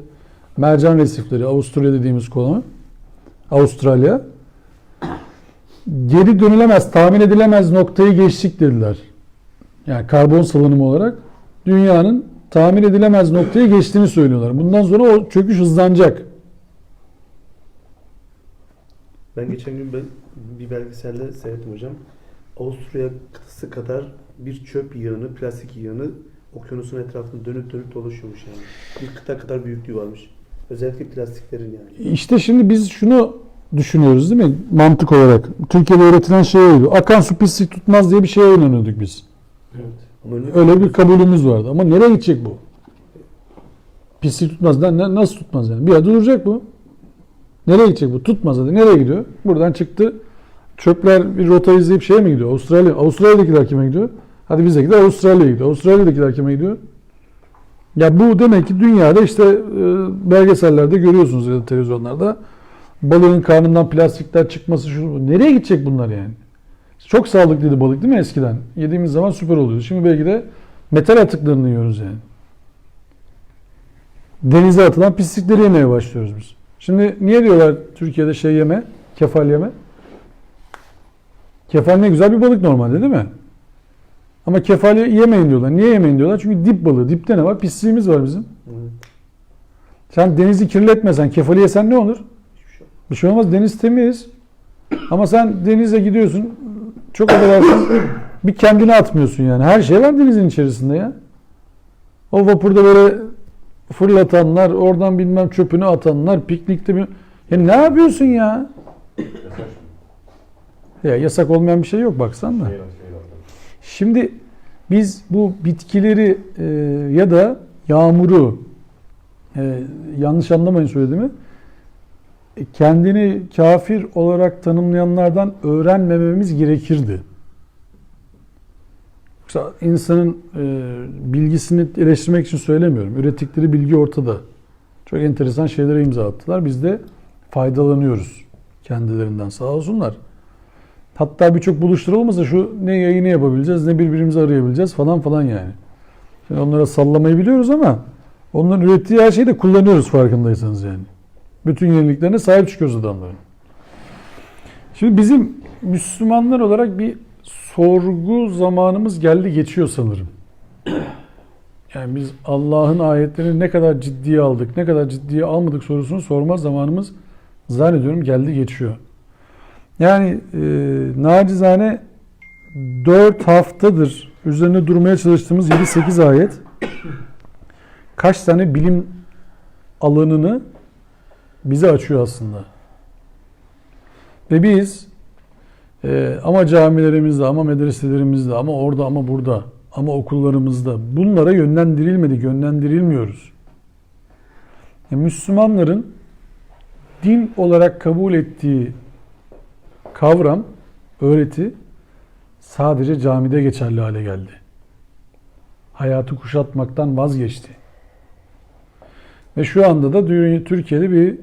mercan resifleri, Avusturya dediğimiz konu. Avustralya. Geri dönülemez, tahmin edilemez noktayı geçtik dediler. Yani karbon salınımı olarak dünyanın tahmin edilemez noktayı geçtiğini söylüyorlar. Bundan sonra o çöküş hızlanacak. Ben geçen gün bir belgeselde seyrettim hocam. Avusturya kıtası kadar bir çöp yığını, plastik yığını okyanusun etrafında dönüp dönüp dolaşıyormuş yani. Bir kıta kadar büyüklüğü varmış. Özellikle plastiklerin yani. İşte şimdi biz şunu düşünüyoruz değil mi? Mantık olarak. Türkiye'de öğretilen şey oydu. Akan su pislik tutmaz diye bir şeye inanıyorduk biz. Evet. Ama Öyle bir kabulümüz vardı. Ama nereye gidecek bu? Pislik tutmaz. Nasıl tutmaz yani? Bir yerde duracak bu. Nereye gidecek bu? Tutmaz hadi. Nereye gidiyor? Buradan çıktı. Çöpler bir rota izleyip şeye mi gidiyor? Avustralya'dakiler kime gidiyor? Hadi bizdekiler Avustralya'ya gidiyor. Avustralya'dakiler kime gidiyor? Ya bu demek ki dünyada işte belgesellerde görüyorsunuz ya da televizyonlarda balığın karnından plastikler çıkması şu. Nereye gidecek bunlar yani? Çok sağlıklıydı balık değil mi eskiden? Yediğimiz zaman süper oluyordu. Şimdi belki de metal atıklarını yiyoruz yani. Denize atılan pislikleri yemeye başlıyoruz biz. Şimdi niye diyorlar Türkiye'de şey yeme, kefal yeme? Kefal ne güzel bir balık normalde değil mi? Ama kefali yemeyin diyorlar. Niye yemeyin diyorlar? Çünkü dip balığı. Dipte ne var? Pisliğimiz var bizim. Evet. Sen denizi kirletmesen, kefali yesen ne olur? Bir şey olmaz. Deniz temiz. Ama sen denize gidiyorsun. Çok affedersin. Bir kendini atmıyorsun yani. Her şey var denizin içerisinde ya. O vapurda böyle fırlatanlar, oradan bilmem çöpünü atanlar, piknikte bir... Ya ne yapıyorsun ya? Yasak. Ya yasak olmayan bir şey yok baksan da. Şey zaten. Şimdi biz bu bitkileri ya da yağmuru yanlış anlamayın söylediğimi kendini kafir olarak tanımlayanlardan öğrenmememiz gerekirdi. Yoksa insanın bilgisini eleştirmek için söylemiyorum. Ürettikleri bilgi ortada. Çok enteresan şeylere imza attılar. Biz de faydalanıyoruz kendilerinden sağ olsunlar. Hatta birçok buluşlar olmasa şu ne yayını yapabileceğiz ne birbirimizi arayabileceğiz falan falan yani. Şimdi onlara sallamayı biliyoruz ama onların ürettiği her şeyi de kullanıyoruz farkındaysanız yani. Bütün yeniliklerine sahip çıkıyoruz adamların. Şimdi bizim Müslümanlar olarak bir sorgu zamanımız geldi geçiyor sanırım. Yani biz Allah'ın ayetlerini ne kadar ciddiye aldık, ne kadar ciddiye almadık sorusunu sorma zamanımız zannediyorum geldi geçiyor. Yani nacizane 4 haftadır üzerine durmaya çalıştığımız 7-8 ayet kaç tane bilim alanını bize açıyor aslında. Ve biz ama camilerimizde, ama medreselerimizde, ama orada, ama burada, ama okullarımızda bunlara yönlendirilmedik, yönlendirilmiyoruz. Yani Müslümanların din olarak kabul ettiği kavram, öğreti sadece camide geçerli hale geldi. Hayatı kuşatmaktan vazgeçti. Ve şu anda da Türkiye'de bir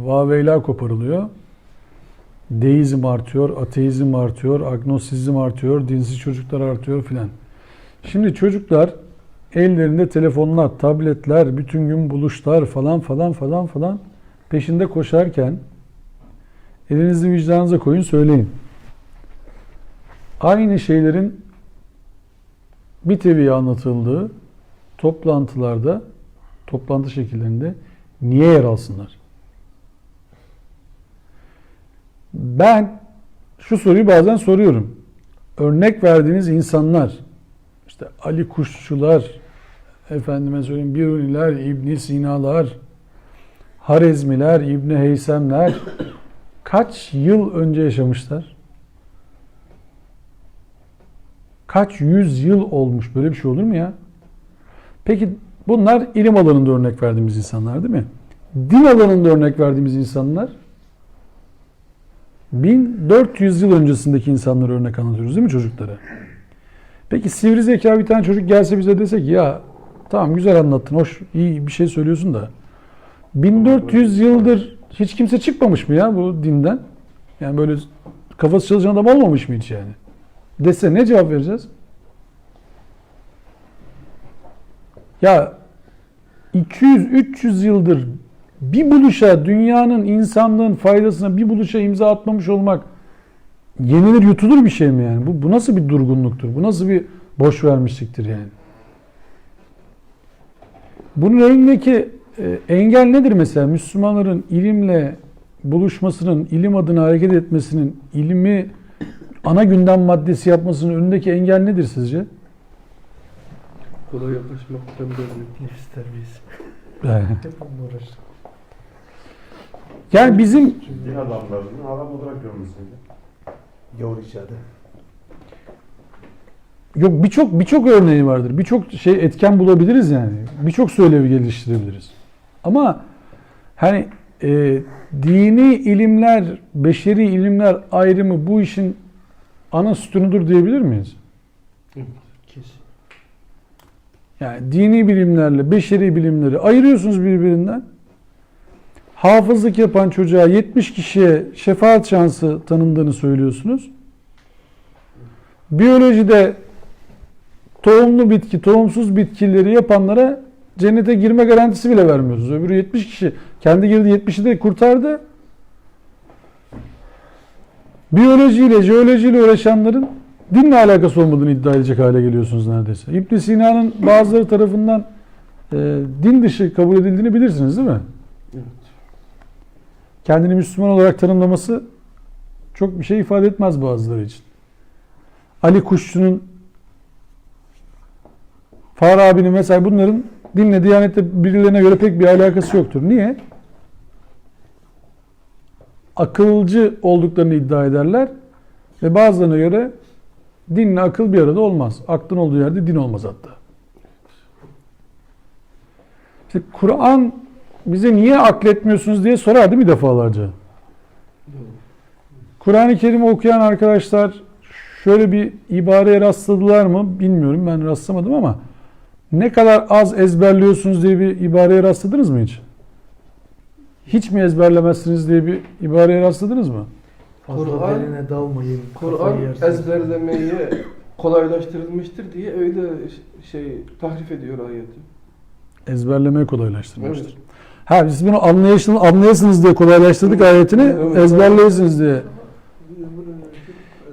vaveyla koparılıyor. Deizm artıyor, ateizm artıyor, agnosizm artıyor, dinsiz çocuklar artıyor filan. Şimdi çocuklar ellerinde telefonlar, tabletler, bütün gün buluşlar falan falan falan falan peşinde koşarken elinizi vicdanınıza koyun söyleyin. Aynı şeylerin bir teviye anlatıldığı toplantılarda, toplantı şekillerinde niye yer alsınlar? Ben şu soruyu bazen soruyorum. Örnek verdiğiniz insanlar, işte Ali Kuşçular, efendime söyleyeyim Biruniler, İbn Sinalar, Harezmiler, İbn Heysemler kaç yıl önce yaşamışlar? Kaç yüz yıl olmuş? Böyle bir şey olur mu ya? Peki bunlar ilim alanında örnek verdiğimiz insanlar değil mi? Din alanında örnek verdiğimiz insanlar 1400 yıl öncesindeki insanlara örnek anlatıyoruz değil mi çocuklara? Peki sivri zeka bir tane çocuk gelse bize dese ki ya tamam güzel anlattın, hoş, iyi bir şey söylüyorsun da 1400 yıldır hiç kimse çıkmamış mı ya bu dinden? Yani böyle kafası çalışan adam olmamış mı hiç yani? Dese ne cevap vereceğiz? Ya 200-300 yıldır bir buluşa, dünyanın, insanlığın faydasına bir buluşa imza atmamış olmak yenilir yutulur bir şey mi yani? Bu nasıl bir durgunluktur? Bu nasıl bir boş vermişliktir yani? Bunun önündeki engel nedir mesela? Müslümanların ilimle buluşmasının, ilim adına hareket etmesinin, ilmi ana gündem maddesi yapmasının önündeki engel nedir sizce? Kolay yaklaşmaktan böyle. Nefis terbiyesi. Yani, Hep onunla uğraştık. yani bizim Din adamlarının adam olarak görmesiydi. Gavur icadı. yok birçok örneği vardır. Birçok şey etken bulabiliriz yani. Birçok söylevi geliştirebiliriz. Ama hani dini ilimler, beşeri ilimler ayrımı bu işin ana sütunudur diyebilir miyiz? Kesin. Yani dini bilimlerle beşeri bilimleri ayırıyorsunuz birbirinden. Hafızlık yapan çocuğa 70 kişiye şefaat şansı tanındığını söylüyorsunuz. Biyolojide tohumlu bitki, tohumsuz bitkileri yapanlara cennete girme garantisi bile vermiyorsunuz. Öbürü 70 kişi. Kendi girdi 70'i de kurtardı. Biyolojiyle, jeolojiyle uğraşanların dinle alakası olmadığını iddia edecek hale geliyorsunuz neredeyse. İbn Sina'nın bazıları tarafından din dışı kabul edildiğini bilirsiniz değil mi? Evet. Kendini Müslüman olarak tanımlaması çok bir şey ifade etmez bazıları için. Ali Kuşçu'nun, Farabi'nin mesela bunların dinle, diyanetle birilerine göre pek bir alakası yoktur. Niye? Akılcı olduklarını iddia ederler ve bazılarına göre dinle akıl bir arada olmaz. Aklın olduğu yerde din olmaz hatta. İşte Kur'an bize niye akletmiyorsunuz diye sorar değil mi defalarca? Kur'an-ı Kerim'i okuyan arkadaşlar şöyle bir ibareye rastladılar mı bilmiyorum, ben rastlamadım ama ne kadar az ezberliyorsunuz diye bir ibareye rastladınız mı hiç? Hiç mi ezberlemezsiniz diye bir ibareye rastladınız mı? Fazla Kur'an- derine dalmayın. Kur'an kafayı yersiniz. ezberlemeyi kolaylaştırılmıştır diye öyle tahrif ediyor ayeti. Ezberlemeye kolaylaştırmıştır. Evet. Ha biz bunu anlayasınız diye kolaylaştırdık ayetini, Evet. ezberleyesiniz diye.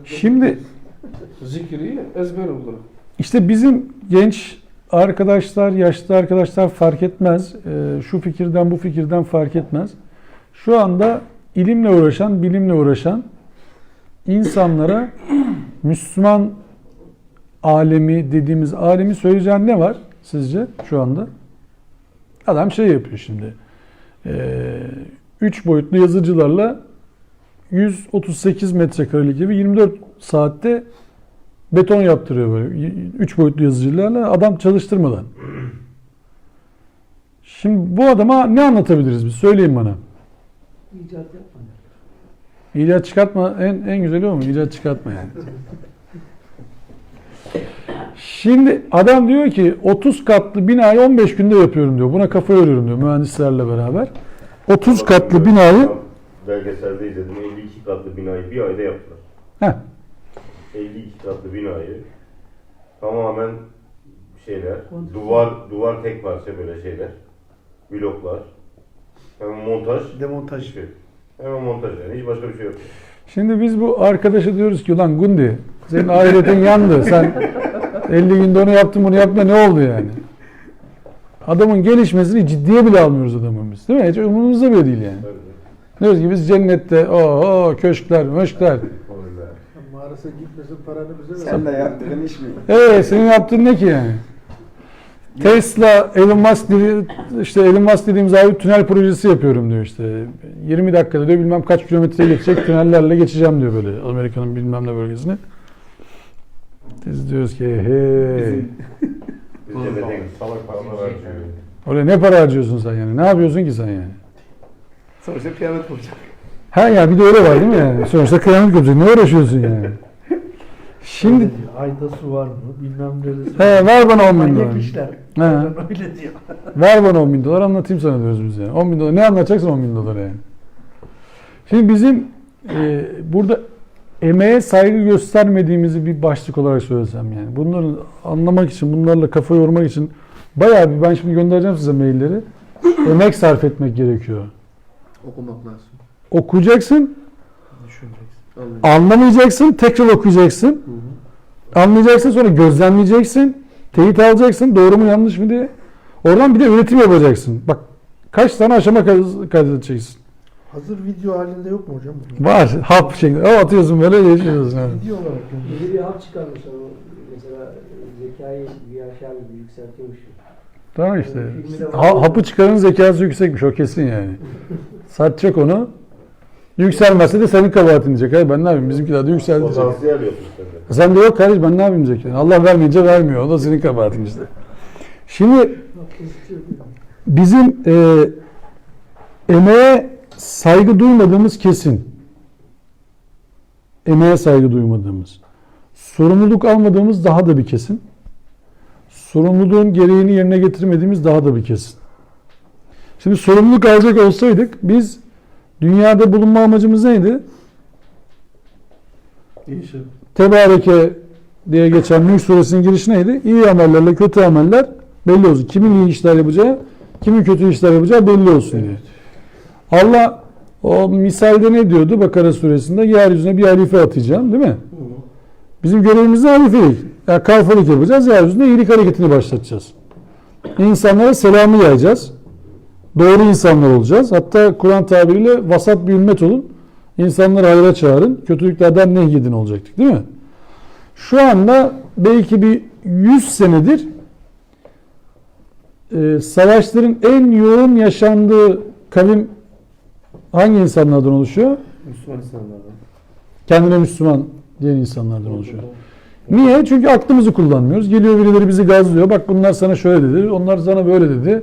Şimdi Zikri ezber olarak. işte bizim genç arkadaşlar, yaşlı arkadaşlar fark etmez. Şu fikirden bu fikirden fark etmez. Şu anda ilimle uğraşan, bilimle uğraşan insanlara Müslüman alemi dediğimiz alemi söyleyeceğin ne var sizce şu anda? Adam şey yapıyor şimdi. 3 boyutlu yazıcılarla 138 metrekarelik evi 24 saatte beton yaptırıyor böyle. 3 boyutlu yazıcılarla adam çalıştırmadan. Şimdi bu adama ne anlatabiliriz biz? Söyleyin bana. İcat yapma. İcat çıkartma. En güzeli o mu? İcat çıkartma yani. Şimdi adam diyor ki 30 katlı binayı 15 günde yapıyorum diyor. Buna kafa yoruyorum diyor mühendislerle beraber. 30 katlı binayı Belgeselde izledim. 52 katlı binayı bir ayda yaptılar. heh, 52 katlı binayı tamamen şeyler, Kontrol. duvar tek parça böyle şeyler, bloklar, hemen montaj, Demontaj. şey, hemen montaj yani hiç başka bir şey yok. şimdi biz bu arkadaşa diyoruz ki ulan Gundi senin ahiretin yandı. Sen 50 günde onu yaptın bunu yaptın ne oldu yani? Adamın gelişmesini ciddiye bile almıyoruz adamın biz. Değil mi? Hiç umurumuzda bile değil yani. Tabii. Diyoruz ki biz cennette köşkler, möşkler. Mağarası gitmesin paranı bize ver. Sen de yaptığın iş mi? Senin yaptığın ne ki yani? Tesla, Elon Musk dediğimiz abi tünel projesi yapıyorum diyor işte. 20 dakikada diyor bilmem kaç kilometre geçecek tünellerle geçeceğim diyor böyle Amerika'nın bilmem ne bölgesine. Biz diyoruz ki hey. Biz cennete gittik. Salak paralar harcıyor. Oraya ne para harcıyorsun sen yani? Ne yapıyorsun ki sen yani? Sonuçta kıyamet olacak. Ha ya bir de öyle var değil mi yani? Sonuçta kıyamet kopacak. Ne uğraşıyorsun yani? Şimdi Öyle diyor, ayda su var mı? Bilmem neresi. ver bana 10 bin Manyak dolar. işler. He. Ben öyle diyor. Ver bana 10 bin dolar anlatayım sana diyoruz biz yani. 10 bin dolar ne anlatacaksın 10 bin dolara yani. Şimdi bizim burada emeğe saygı göstermediğimizi bir başlık olarak söylesem yani. Bunları anlamak için, bunlarla kafa yormak için bayağı bir, ben şimdi göndereceğim size mailleri. Emek sarf etmek gerekiyor. Okumak lazım. Okuyacaksın, Düşüneceksin. anlamayacaksın, tekrar okuyacaksın. Anlayacaksın, sonra gözlemleyeceksin, teyit alacaksın, doğru mu yanlış mı diye. Oradan bir de üretim yapacaksın. Bak kaç tane aşama kaydedeceksin. Hazır video halinde yok mu hocam? bunlar? Var, hap şeklinde. O atıyorsun böyle, geçiyorsun. Yani. Video olarak gönderiyor. Yeni bir hap çıkarmışlar. O mesela zekayı bir aşağı bir yükseltiyormuş. Tamam işte. Filmi de var. Hapı çıkarın zekası yüksekmiş, o kesin yani. Satacak onu. Yükselmezse de senin kabahatin diyecek. Hayır ben ne yapayım? Bizimkiler de yükseldi diyecek. Potansiyel yok işte. Sen de yok kardeş, ben ne yapayım diyecek. Yani Allah vermeyince vermiyor. O da senin kabahatin işte. Şimdi bizim emeğe saygı duymadığımız kesin. Emeğe saygı duymadığımız. Sorumluluk almadığımız daha da bir kesin. Sorumluluğun gereğini yerine getirmediğimiz daha da bir kesin. Şimdi sorumluluk alacak olsaydık biz dünyada bulunma amacımız neydi? İnşallah. Tebareke diye geçen Mülk Suresinin girişi neydi? İyi amellerle kötü ameller belli olsun. Kimin iyi işler yapacağı, kimin kötü işler yapacağı belli olsun diye. Allah o misalde ne diyordu Bakara Suresinde? Yeryüzüne bir halife atacağım, değil mi? Bizim görevimiz de halifelik. Yani kalfalık yapacağız, yeryüzünde iyilik hareketini başlatacağız. İnsanlara selamı yayacağız. Doğru insanlar olacağız. Hatta Kur'an tabiriyle vasat bir ümmet olun. İnsanları hayra çağırın. Kötülüklerden nehyedin olacaktık, değil mi? Şu anda belki bir 100 senedir savaşların en yoğun yaşandığı kavim hangi insanlardan oluşuyor? Müslüman insanlardan. Kendine Müslüman diyen insanlardan oluşuyor. Niye? Çünkü aklımızı kullanmıyoruz. Geliyor birileri bizi gazlıyor. Bak bunlar sana şöyle dedi, onlar sana böyle dedi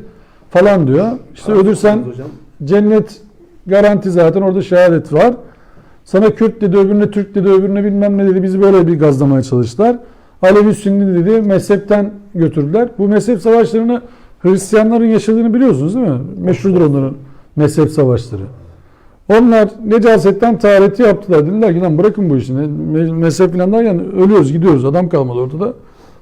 falan diyor. İşte ölürsen Hocam. cennet garanti zaten, orada şehadet var. Sana Kürt dedi, öbürüne Türk dedi, öbürüne bilmem ne dedi. Bizi böyle bir gazlamaya çalıştılar. Alevi Sünni dedi, mezhepten götürdüler. Bu mezhep savaşlarını Hristiyanların yaşadığını biliyorsunuz değil mi? Meşhurdur onların mezhep savaşları. Onlar necasetten tahareti yaptılar. Dediler ki lan bırakın bu işi. Mezhep falan derken ölüyoruz, gidiyoruz. Adam kalmadı ortada.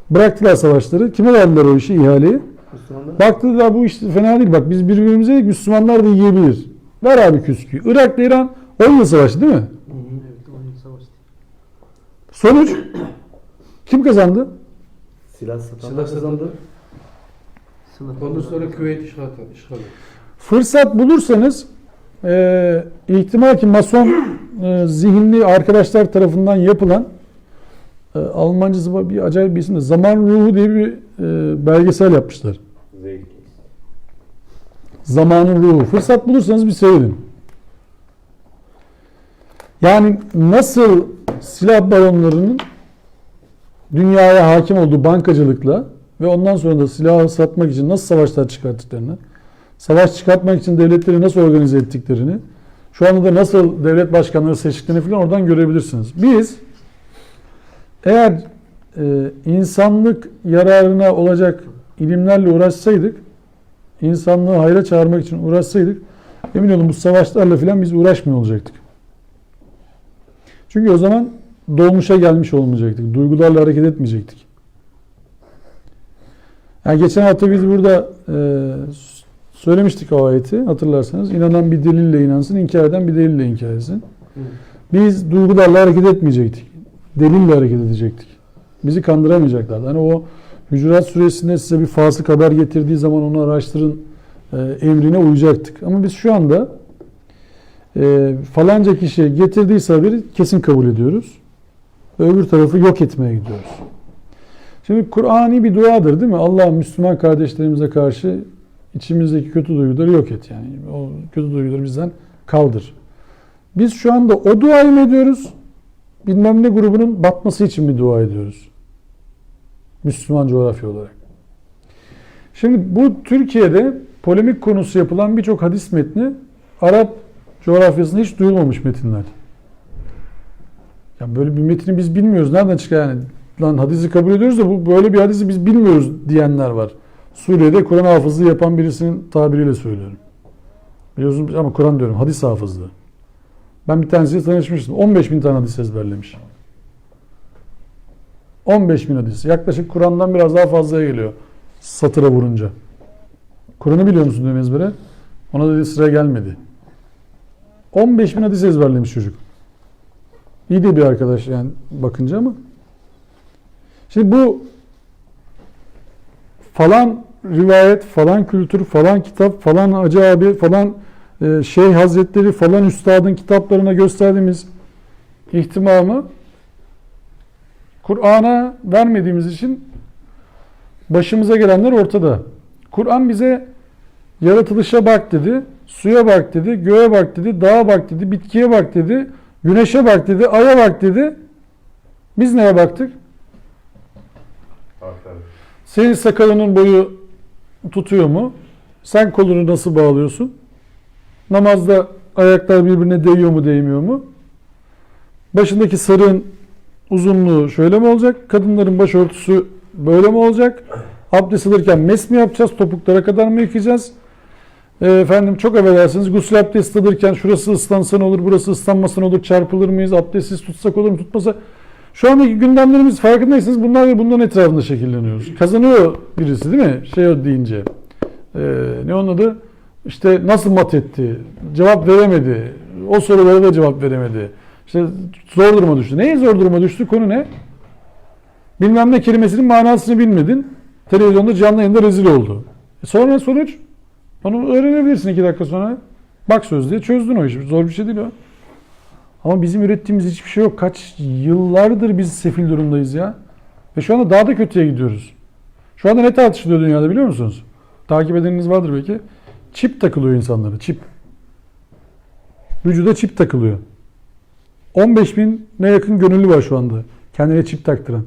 Bıraktılar savaşları. Kime verdiler o işi, ihaleyi? Müslümanlar. Baktılar bu iş fena değil. Bak biz birbirimize dedik, Müslümanlar da yiyebilir. Ver abi küsküyü. Irak'la İran 10 yıl savaştı değil mi? Evet, 10 yıl savaştı. Sonuç kim kazandı? Silah satanlar Silah satan- kazandı. Ondan sonra Küveyt işgal. Fırsat bulursanız ihtimal ki Mason zihinli arkadaşlar tarafından yapılan Almancası bir acayip bir isim de Zaman Ruhu diye bir belgesel yapmışlar. Zevk. Zamanın Ruhu. Fırsat bulursanız bir seyredin. Yani nasıl silah baronlarının dünyaya hakim olduğu bankacılıkla ve ondan sonra da silahı satmak için nasıl savaşlar çıkarttıklarını, savaş çıkartmak için devletleri nasıl organize ettiklerini, şu anda da nasıl devlet başkanları seçtiklerini falan oradan görebilirsiniz. Biz eğer insanlık yararına olacak ilimlerle uğraşsaydık, insanlığı hayra çağırmak için uğraşsaydık, emin olun bu savaşlarla falan biz uğraşmıyor olacaktık. Çünkü o zaman dolmuşa gelmiş olmayacaktık. Duygularla hareket etmeyecektik. Yani geçen hafta biz burada söylemiştik o ayeti, hatırlarsanız. İnanan bir delille inansın, inkar eden bir delille inkar etsin. Biz duygularla hareket etmeyecektik. Delille hareket edecektik. Bizi kandıramayacaklardı. Hani o Hucurat Suresinde size bir fasık haber getirdiği zaman onu araştırın emrine uyacaktık. Ama biz şu anda falanca kişi getirdiyse haberi kesin kabul ediyoruz. Öbür tarafı yok etmeye gidiyoruz. Şimdi Kur'ani bir duadır değil mi? Allah Müslüman kardeşlerimize karşı içimizdeki kötü duyguları yok et yani. O kötü duyguları bizden kaldır. Biz şu anda o duayı mı ediyoruz? Bilmem ne grubunun batması için mi dua ediyoruz? Müslüman coğrafya olarak. Şimdi bu Türkiye'de polemik konusu yapılan birçok hadis metni Arap coğrafyasında hiç duyulmamış metinler. Yani böyle bir metni biz bilmiyoruz. Nereden çıkıyor yani? Lan hadisi kabul ediyoruz da bu böyle bir hadisi biz bilmiyoruz diyenler var. Suriye'de Kur'an hafızlığı yapan birisinin tabiriyle söylüyorum. Biliyorsunuz ama Kur'an diyorum, hadis hafızlığı. Ben bir tanesiyle tanışmıştım. 15.000 tane hadis ezberlemiş. 15.000 hadis. Yaklaşık Kur'an'dan biraz daha fazlaya geliyor. Satıra vurunca. Kur'an'ı biliyor musun diyorum ezbere. Ona dedi sıra gelmedi. 15.000 hadis ezberlemiş çocuk. İyi de bir arkadaş yani bakınca ama. Şimdi bu falan rivayet, falan kültür, falan kitap, falan Hacı abi, falan Şeyh Hazretleri, falan üstadın kitaplarına gösterdiğimiz ihtimamı Kur'an'a vermediğimiz için başımıza gelenler ortada. Kur'an bize yaratılışa bak dedi, suya bak dedi, göğe bak dedi, dağa bak dedi, bitkiye bak dedi, güneşe bak dedi, aya bak dedi. Biz neye baktık? Aferin. Senin sakalının boyu tutuyor mu? Sen kolunu nasıl bağlıyorsun? Namazda ayaklar birbirine değiyor mu değmiyor mu? Başındaki sarığın uzunluğu şöyle mi olacak? Kadınların başörtüsü böyle mi olacak? Abdest alırken mes mi yapacağız? Topuklara kadar mı yıkayacağız? Efendim çok affedersiniz, gusül abdesti alırken şurası ıslansa ne olur, burası ıslanmasa ne olur, çarpılır mıyız? Abdestsiz tutsak olur mu, tutmasa? Şu andaki gündemlerimiz farkındaysanız bunların etrafında şekilleniyoruz. Kazanıyor birisi değil mi? Şey o deyince. Ne onun adı? İşte nasıl mat etti? Cevap veremedi. O sorulara da cevap veremedi. İşte zor duruma düştü. Neye zor duruma düştü? Konu ne? Bilmem ne kelimesinin manasını bilmedin. Televizyonda canlı yayında rezil oldu. Sonra sonuç? Onu öğrenebilirsin 2 dakika sonra. Bak söz diye çözdün o işi. Zor bir şey değil o. Ama bizim ürettiğimiz hiçbir şey yok. Kaç yıllardır biz sefil durumdayız ya. Ve şu anda daha da kötüye gidiyoruz. Şu anda ne tartışılıyor dünyada biliyor musunuz? Takip edeniniz vardır belki. Çip takılıyor insanlara. Çip. Vücuda çip takılıyor. 15.000'e yakın gönüllü var şu anda. Kendine çip taktıran.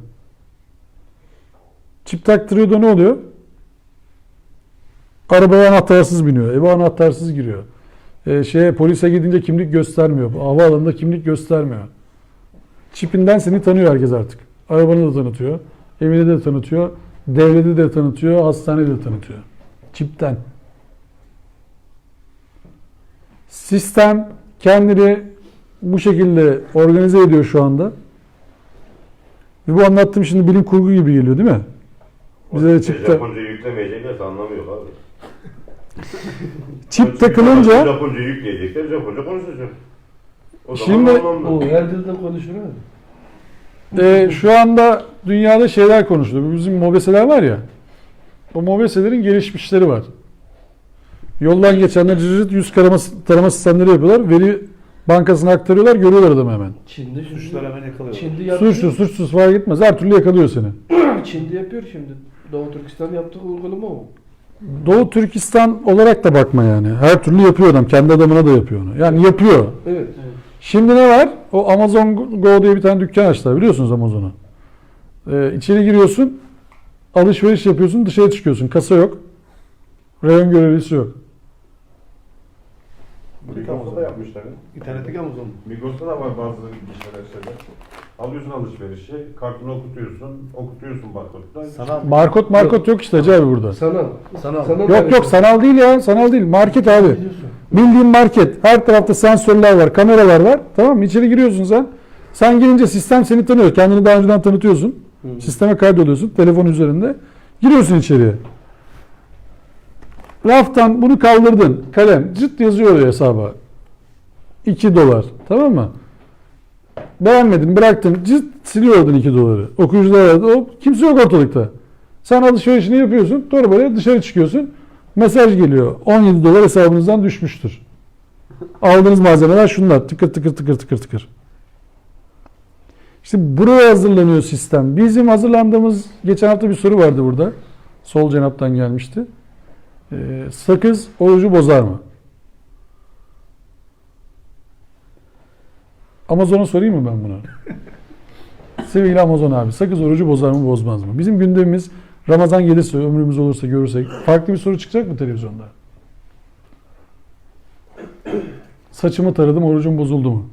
Çip taktırıyor da ne oluyor? Arabaya anahtarsız biniyor. Eve anahtarsız giriyor. Polise gidince kimlik göstermiyor. Havaalanında kimlik göstermiyor. Çipinden seni tanıyor herkes artık. Arabanı da tanıtıyor. Evini de tanıtıyor. Devleti de tanıtıyor. Hastanede de tanıtıyor. Çipten. Sistem kendini bu şekilde organize ediyor şu anda. Ve bu anlattığım şimdi bilim kurgu gibi geliyor değil mi? Bize de çip Japonca yüklemeyeceklerse anlamıyor abi. Çip takılınca Japonca yükleyecekler, Japonca konuşacak. O Şimdi- zaman anlamlı. O her dilden konuşur abi. şu anda dünyada şeyler konuşuluyor. Bizim mobeseler var ya. O mobeselerin gelişmişleri var. Yoldan geçenler yüz tarama sistemleri yapıyorlar. Veri bankasına aktarıyorlar. Görüyorlar adamı hemen. Çin'de şimdi. Suçlar hemen yakalıyor. Çin'de yapıyor. Suçsuz fark etmez. Her türlü yakalıyor seni. Çin'de yapıyor şimdi. Doğu Türkistan yaptığı uygulama o. Doğu Türkistan olarak da bakma yani. Her türlü yapıyor adam. Kendi adamına da yapıyor onu. Yani yapıyor. Evet. Şimdi ne var? O Amazon Go diye bir tane dükkan açtılar. Biliyorsunuz Amazon'u. İçeri giriyorsun. Alışveriş yapıyorsun. Dışarı çıkıyorsun. Kasa yok. Reyon görevlisi yok. Migros'ta da yapmışlar. İnternetteki Amazon. Migros'ta da var bazı şeyler. Alıyorsun alışverişi, kartını okutuyorsun barkodla. Sanal. Markot yok işte Hacı abi burada. Sanal. Sanal. Yok sanal değil ya. Sanal değil. Market abi. Bildiğin market. Her tarafta sensörler var. Kameralar var. Tamam mı? İçeri giriyorsun sen. Sen girince sistem seni tanıyor. Kendini daha önceden tanıtıyorsun. Sisteme kaydoluyorsun. Telefon üzerinde. Giriyorsun içeriye. Raftan bunu kaldırdın. Kalem. Cırt yazıyor oraya hesaba. $2. Tamam mı? Beğenmedin. Bıraktın. Cırt siliyor oradan $2. Okuyucular aradı. Kimse yok ortalıkta. Sen alışverişini yapıyorsun. Torbayla dışarı çıkıyorsun. Mesaj geliyor. $17 hesabınızdan düşmüştür. Aldığınız malzemeler şunlar. Tıkır tıkır tıkır tıkır tıkır. İşte buraya hazırlanıyor sistem. Bizim hazırlandığımız geçen hafta bir soru vardı burada. Sol cenaptan gelmişti. Sakız orucu bozar mı? Amazon'a sorayım mı ben bunu? Sevgili Amazon abi, sakız orucu bozar mı bozmaz mı? Bizim gündemimiz Ramazan gelirse, ömrümüz olursa görürsek farklı bir soru çıkacak mı televizyonda? Saçımı taradım, orucum bozuldu mu?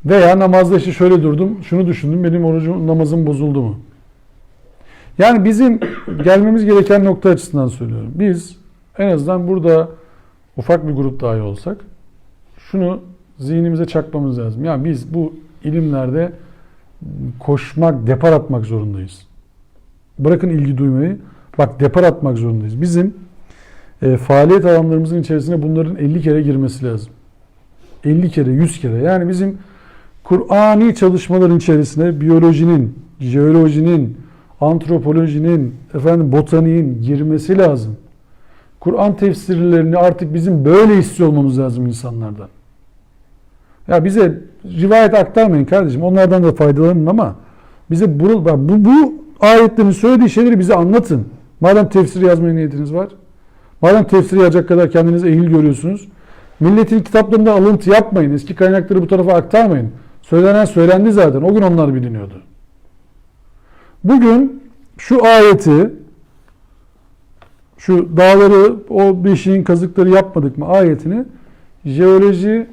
Veya namazda işte şöyle durdum, şunu düşündüm, benim orucum, namazım bozuldu mu? Yani bizim gelmemiz gereken nokta açısından söylüyorum. Biz en azından burada ufak bir grup dahi olsak şunu zihnimize çakmamız lazım. Ya biz bu ilimlerde koşmak, depar atmak zorundayız. Bırakın ilgi duymayı. Bak depar atmak zorundayız. Bizim faaliyet alanlarımızın içerisine bunların 50 kere girmesi lazım. 50 kere, 100 kere. Yani bizim Kur'ani çalışmaların içerisine biyolojinin, jeolojinin, antropolojinin, botaniğin girmesi lazım. Kur'an tefsirlerini artık bizim böyle istiyor olmamız lazım insanlardan. Ya bize rivayet aktarmayın kardeşim. Onlardan da faydalanın ama bize bu ayetlerin söylediği şeyleri bize anlatın. Madem tefsir yazmaya niyetiniz var. Madem tefsir yazacak kadar kendinizi ehil görüyorsunuz. Milletin kitaplarında alıntı yapmayın. Eski kaynakları bu tarafa aktarmayın. Söylenen söylendi zaten. O gün onlar biliniyordu. Bugün şu ayeti, şu dağları, o beşiğin kazıkları yapmadık mı ayetini jeoloji,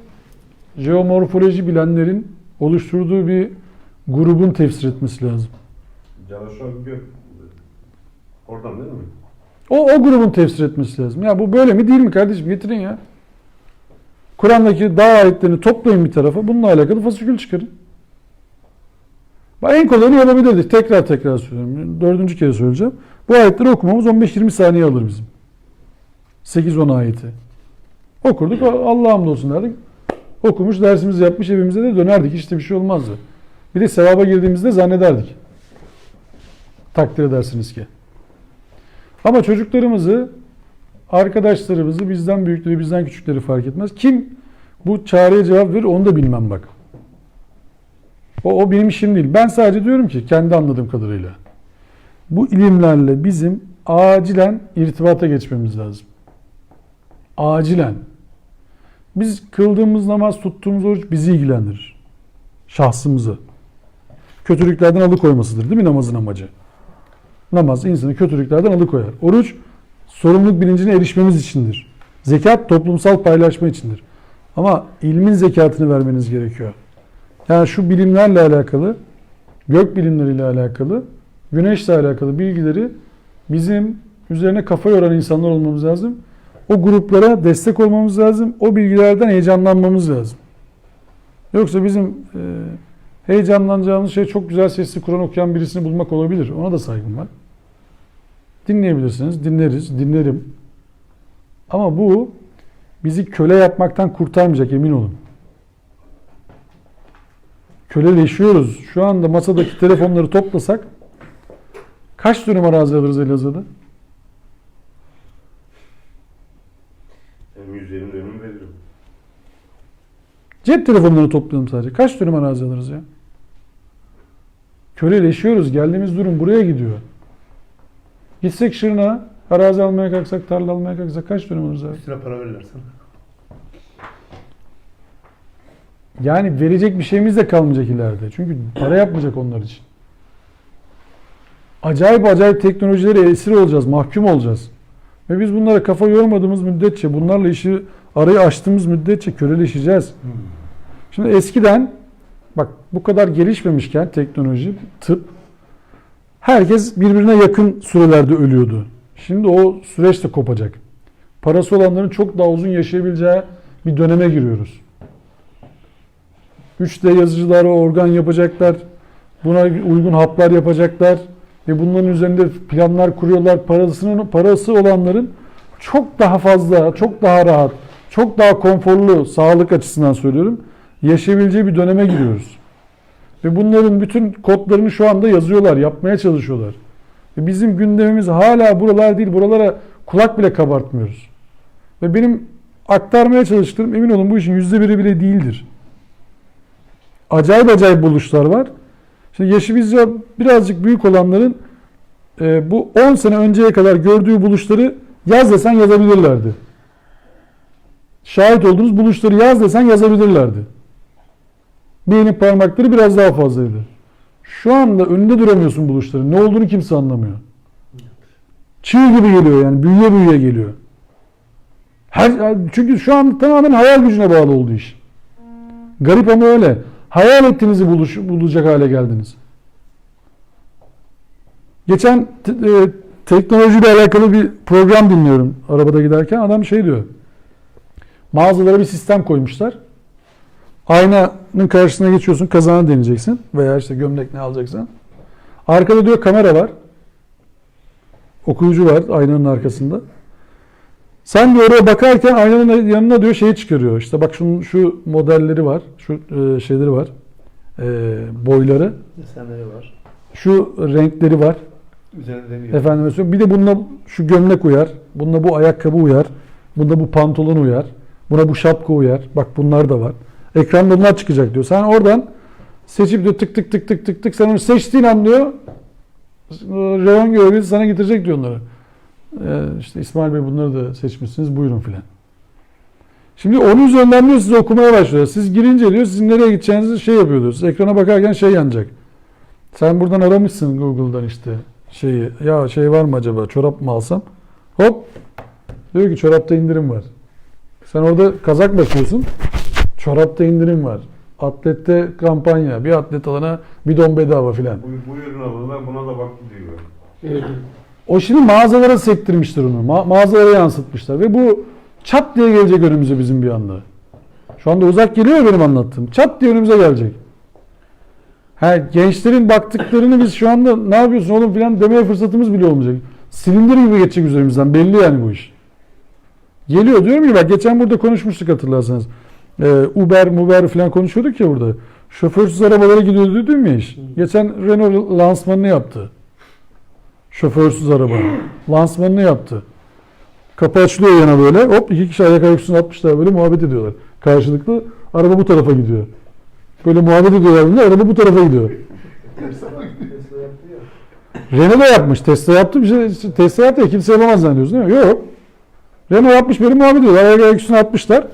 jeomorfoloji bilenlerin oluşturduğu bir grubun tefsir etmesi lazım. Çalışan Gök. Oradan değil mi? O grubun tefsir etmesi lazım. Ya bu böyle mi değil mi kardeşim? Getirin ya. Kur'an'daki dağ ayetlerini toplayın bir tarafa. Bununla alakalı fasikül çıkarın. Ben en kolayını yapabilirdik. Tekrar söylüyorum. 4. kere söyleyeceğim. Bu ayetleri okumamız 15-20 saniye alır bizim. 8-10 ayeti. Okurduk. Allah'a hamdolsun derdik. Okumuş, dersimizi yapmış, evimize de dönerdik. Hiç de bir şey olmazdı. Bir de sevaba girdiğimizde zannederdik. Takdir edersiniz ki. Ama çocuklarımızı, arkadaşlarımızı, bizden büyükleri, bizden küçükleri fark etmez. Kim bu çağrıya cevap verir onu da bilmem bak. O benim işim değil. Ben sadece diyorum ki kendi anladığım kadarıyla. Bu ilimlerle bizim acilen irtibata geçmemiz lazım. Acilen. Biz kıldığımız namaz, tuttuğumuz oruç bizi ilgilendirir. Şahsımızı. Kötülüklerden alıkoymasıdır değil mi namazın amacı? Namaz insanı kötülüklerden alıkoyar. Oruç sorumluluk bilincine erişmemiz içindir. Zekat toplumsal paylaşma içindir. Ama ilmin zekatını vermeniz gerekiyor. Yani şu bilimlerle alakalı, gök bilimleriyle alakalı, güneşle alakalı bilgileri bizim üzerine kafa yoran insanlar olmamız lazım. O gruplara destek olmamız lazım. O bilgilerden heyecanlanmamız lazım. Yoksa bizim heyecanlanacağımız şey çok güzel sesli Kur'an okuyan birisini bulmak olabilir. Ona da saygım var. Dinleyebilirsiniz. Dinleriz. Dinlerim. Ama bu bizi köle yapmaktan kurtarmayacak emin olun. Köleleşiyoruz. Şu anda masadaki telefonları toplasak kaç dönüm arazi alırız Elazığ'da? Hem 120 dönüm veririm. Cep telefonlarını toplayalım sadece. Kaç dönüm arazi alırız ya? Köleleşiyoruz. Geldiğimiz durum buraya gidiyor. Gitsek Şırnak'a arazi almaya kalksak, tarla almaya kalksak kaç dönüm alırız abi? Bir sıra para verirler sana. Yani verecek bir şeyimiz de kalmayacak ileride. Çünkü para yapmayacak onlar için. Acayip teknolojilere esir olacağız, mahkum olacağız. Ve biz bunlara kafa yormadığımız müddetçe, bunlarla arayı açtığımız müddetçe köleleşeceğiz. Şimdi eskiden, bak bu kadar gelişmemişken teknoloji, tıp, herkes birbirine yakın sürelerde ölüyordu. Şimdi o süreç de kopacak. Parası olanların çok daha uzun yaşayabileceği bir döneme giriyoruz. 3D yazıcılar organ yapacaklar. Buna uygun haplar yapacaklar. Ve bunların üzerinde planlar kuruyorlar. Parası olanların çok daha fazla, çok daha rahat, çok daha konforlu, sağlık açısından söylüyorum, yaşayabileceği bir döneme giriyoruz. Ve bunların bütün kodlarını şu anda yazıyorlar, yapmaya çalışıyorlar. Ve bizim gündemimiz hala buralar değil, buralara kulak bile kabartmıyoruz. Ve benim aktarmaya çalıştığım, emin olun bu işin %1'i bile değildir. Acayip buluşlar var. Şimdi yaşı bizce birazcık büyük olanların bu 10 sene önceye kadar gördüğü buluşları yaz desen yazabilirlerdi. Şahit olduğunuz buluşları yaz desen yazabilirlerdi. Beynin parmakları biraz daha fazlaydı. Şu anda önünde duramıyorsun buluşların. Ne olduğunu kimse anlamıyor. Çığ gibi geliyor yani. Büyüye geliyor. Çünkü şu an tamamen hayal gücüne bağlı oldu iş. Garip ama öyle. Hayal ettiğinizi bulacak hale geldiniz. Geçen teknolojiyle alakalı bir program dinliyorum arabada giderken. Adam şey diyor. Mağazalara bir sistem koymuşlar. Aynanın karşısına geçiyorsun, kazağını deneyeceksin veya işte gömlek ne alacaksan. Arkada diyor kamera var. Okuyucu var aynanın arkasında. Sen diyor oraya bakarken aynanın yanına diyor şeyi çıkarıyor. İşte bak şu modelleri var, şu şeyleri var, boyları, Desenleri var. şu renkleri var. Üzerinde demiyor. Efendime söyleyeyim. Bir de bununla şu gömlek uyar, bununla bu ayakkabı uyar, bunda bu pantolon uyar, buna bu şapka uyar. Bak bunlar da var. Ekranda bunlar çıkacak diyor. Sen oradan seçip diyor tık tık tık tık tık tık sen onu seçtiğin an diyor reyon görevlisi sana getirecek diyor onları. İşte İsmail Bey bunları da seçmişsiniz buyurun filan. Şimdi onun üzerinden diyor siz okumaya başlıyor. Siz girince diyor sizin nereye gideceğinizi şey yapıyor diyor. Siz ekrana bakarken şey yanacak. Sen buradan aramışsın Google'dan işte şeyi. Ya şey var mı acaba çorap mı alsam? Hop. Diyor ki çorapta indirim var. Sen orada kazak bakıyorsun. Çorapta indirim var. Atlette kampanya. Bir atlet alana bidon bedava filan. Bu ürün alırlar buna da baktı diyor. O şimdi mağazalara sektirmiştir onu. Mağazalara yansıtmışlar. Ve bu çat diye gelecek önümüze bizim bir anda. Şu anda uzak geliyor benim anlattığım. Çat diye önümüze gelecek. Gençlerin baktıklarını biz şu anda ne yapıyorsun oğlum filan demeye fırsatımız bile olmayacak. Silindir gibi geçecek üzerimizden. Belli yani bu iş. Geliyor diyorum ya bak geçen burada konuşmuştuk hatırlarsanız. Uber falan konuşuyorduk ya burada. Şoförsüz arabalara gidiyor dedim ya iş. Geçen Renault lansmanını yaptı. Şoförsüz araba. Lansmanını yaptı. Kapı açılıyor yana böyle. Hop iki kişi ayak üstüne atmışlar böyle muhabbet ediyorlar. Karşılıklı araba bu tarafa gidiyor. Böyle muhabbet ediyorlar bunlar. Araba bu tarafa gidiyor. Renault da yapmış. Tesla yaptı. Tesla yaptı ya kimse yapamaz zannediyorsun değil mi? Yok. Renault yapmış böyle muhabbet ediyorlar. Ayak üstüne atmışlar.